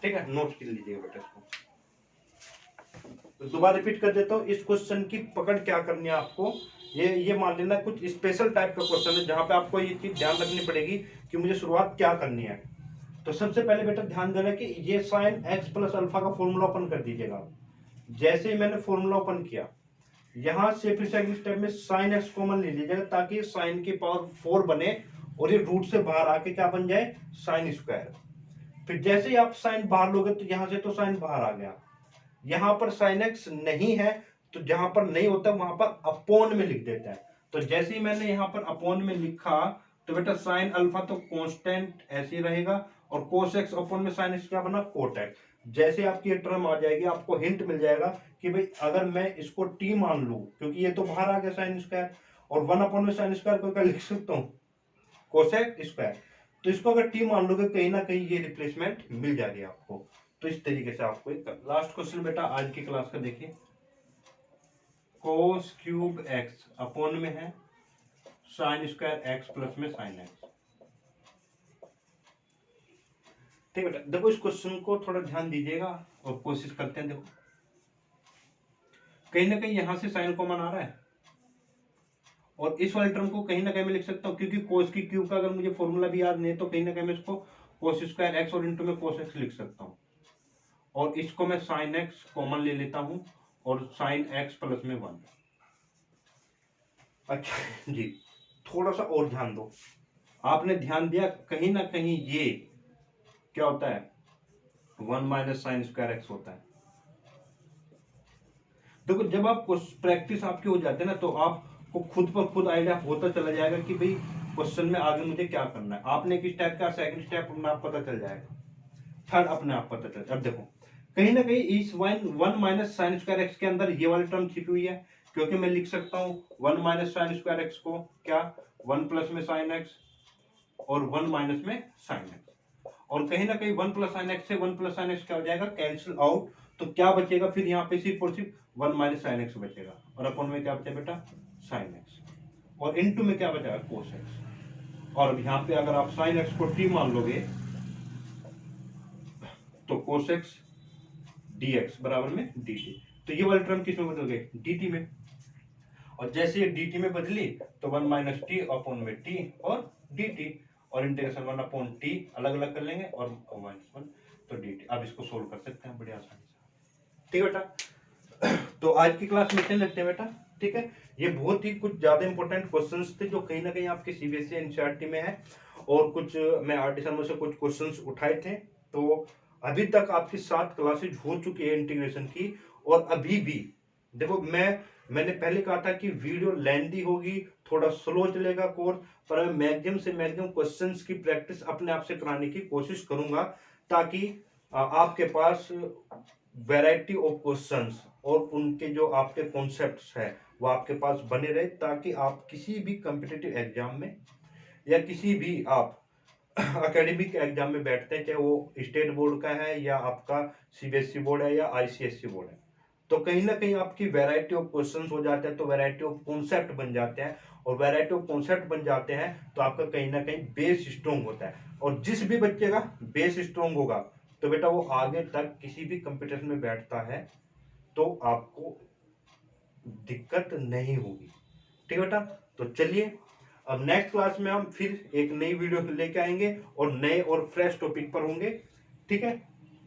S1: ठीक है, नोट कर लीजिएगा बेटा इसको। तो दोबारा रिपीट कर देता हूँ, इस क्वेश्चन की पकड़ क्या करनी है आपको। ये मान लेना कुछ स्पेशल टाइप का क्वेश्चन है जहां पे आपको ये चीज ध्यान रखनी पड़ेगी कि मुझे शुरुआत क्या करनी है। तो सबसे पहले बेटा ध्यान देना कि ये साइन एक्स प्लस अल्फा का फॉर्मूला ओपन कर दीजिएगा। जैसे ही मैंने फॉर्मूला ओपन किया, यहां से फिर सेकंड स्टेप में साइन एक्स कॉमन ले लीजिएगा ताकि साइन की पावर 4 बने और ये रूट से बाहर आके क्या बन जाए, साइन स्क्वायर। फिर जैसे ही आप साइन बाहर लोगे तो यहां से तो साइन बाहर आ गया। यहां पर साइन एक्स नहीं है तो जहां पर नहीं होता वहां पर अपोन में लिख देता है। तो जैसे ही मैंने यहां पर अपोन में लिखा तो बेटा साइन अल्फा तो कांस्टेंट ऐसे ही रहेगा और कोस एक्स अपोन में साइन एक्स क्या बना, कोट एक्स। जैसे आपकी ये टर्म आ जाएगी आपको हिंट मिल जाएगा कि भाई अगर मैं इसको टी मान लूं, क्योंकि ये तो बाहर आ गया साइन स्क्वायर, और 1 अपॉन में साइन स्क्वायर को क्या लिख सकता हूँ, कोसेक स्क्वायर। तो इसको अगर टी मान लोगे कहीं ना कहीं ये रिप्लेसमेंट मिल जाएगी आपको। तो इस तरीके से आपको एक लास्ट क्वेश्चन बेटा आज की क्लास का देखिए, कोस क्यूब एक्स अपॉन में है साइन स्क्वायर एक्स प्लस में साइन एक्स। ठीक है बेटा, देखो इस क्वेश्चन को थोड़ा ध्यान दीजिएगा और कोशिश करते हैं। देखो कहीं ना कहीं यहां से साइन कॉमन आ रहा है और इस वाले टर्म को कहीं ना कहीं मैं लिख सकता हूं, क्योंकि कोस की क्यूब का अगर मुझे फॉर्मूला भी याद नहीं है तो कहीं ना कहीं मैं इसको कोस स्क्वायर एक्स और इंटू में कोस एक्स लिख सकता हूं। और इसको मैं साइन एक्स कॉमन ले लेता हूं और साइन एक्स प्लस में 1। अच्छा जी, थोड़ा सा और ध्यान दो। आपने ध्यान दिया कहीं ना कहीं ये क्या होता है, 1 माइनस साइन स्क्वायर एक्स होता है। देखो जब आप प्रैक्टिस आपकी हो जाती है ना तो आपको खुद पर खुद आइडिया होता चला जाएगा कि भाई क्वेश्चन में आगे मुझे क्या करना है। आपने किस टाइप का, सेकंड स्टेप अपने आप पता चल जाएगा, थर्ड अपने आप पता चल। अब देखो कहीं ना कहीं इस 1 माइनस साइन स्क्वायर एक्स के अंदर ये वाली टर्म छिपी हुई है, क्योंकि मैं लिख सकता हूँ 1 माइनस साइन स्क्वायर एक्स को क्या 1 प्लस में साइन एक्स और 1 माइनस में साइन एक्स। और कहीं ना कहीं 1 प्लस साइन एक्स से 1 प्लस साइन एक्स क्या हो जाएगा, कैंसिल आउट। तो क्या बचेगा फिर यहाँ पे सिर्फ और सिर्फ 1 माइनस साइन एक्स बचेगा और अपन में क्या बचेगा बेटा, साइन एक्स। और इनटू में क्या बचेगा, कोस एक्स। और यहाँ पे अगर आप साइन एक्स को टी मान लोगे तो कोस एक्स dx बराबर में dt। तो ये वाली टर्म किस में बदल गई, dt में। और जैसे ये dt में बदली तो 1 माइनस टी अपॉन में t और dt, और इंटीग्रेशन 1 अपॉन टी अलग अलग कर लेंगे और -1 तो dt। अब इसको सोल्व कर सकते हैं बड़ी आसानी से। ठीक है बेटा, तो आज की क्लास में लगते हैं बेटा। ठीक है, ये बहुत ही कुछ ज्यादा इंपॉर्टेंट क्वेश्चंस थे जो कहीं ना कहीं आपके सीबीएसई एनसीईआरटी में है, और कुछ मैं आरटी शर्मा से कुछ क्वेश्चंस उठाए थे। तो अभी तक आपकी 7 क्लासेज हो चुकी है इंटीग्रेशन की, और अभी भी देखो मैंने पहले कहा था कि वीडियो लेंथी होगी, थोड़ा स्लो चलेगा कोर्स, पर मैं मैक्सिमम से मैक्सिमम क्वेश्चंस की प्रैक्टिस अपने आप से कराने की कोशिश करूंगा ताकि आपके पास वैरायटी ऑफ क्वेश्चंस और उनके जो आपके कॉन्सेप्ट्स है वो आपके पास बने रहे, ताकि आप किसी भी कॉम्पिटिटिव एग्जाम में या किसी भी आप एकेडमिक एग्जाम में बैठते हैं, चाहे वो स्टेट बोर्ड का है या आपका सीबीएसई बोर्ड है या आईसीएसई बोर्ड है, तो कहीं ना कहीं आपकी वैरायटी ऑफ क्वेश्चंस हो जाते हैं, तो वैरायटी ऑफ कॉन्सेप्ट बन जाते हैं, और वैरायटी ऑफ कॉन्सेप्ट बन जाते हैं तो आपका कहीं ना कहीं बेस स्ट्रॉन्ग होता है। और जिस भी बच्चे का बेस स्ट्रॉन्ग होगा तो बेटा वो आगे तक किसी भी कंपटीशन में बैठता है तो आपको दिक्कत नहीं होगी। ठीक है बेटा, तो चलिए अब नेक्स्ट क्लास में हम फिर एक नई वीडियो लेके आएंगे और नए और फ्रेश टॉपिक पर होंगे। ठीक है,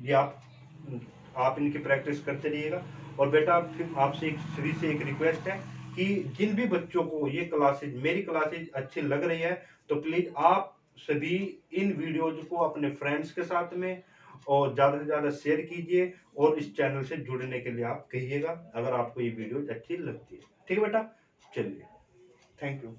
S1: ये आप इनकी प्रैक्टिस करते रहिएगा। और बेटा फिर आपसे एक श्री से एक रिक्वेस्ट है कि जिन भी बच्चों को ये क्लासेज, मेरी क्लासेज अच्छी लग रही है, तो प्लीज आप सभी इन वीडियोज को अपने फ्रेंड्स के साथ में और ज़्यादा से ज़्यादा शेयर कीजिए, और इस चैनल से जुड़ने के लिए आप कहिएगा अगर आपको ये वीडियो अच्छी लगती है। ठीक है बेटा, चलिए, थैंक यू।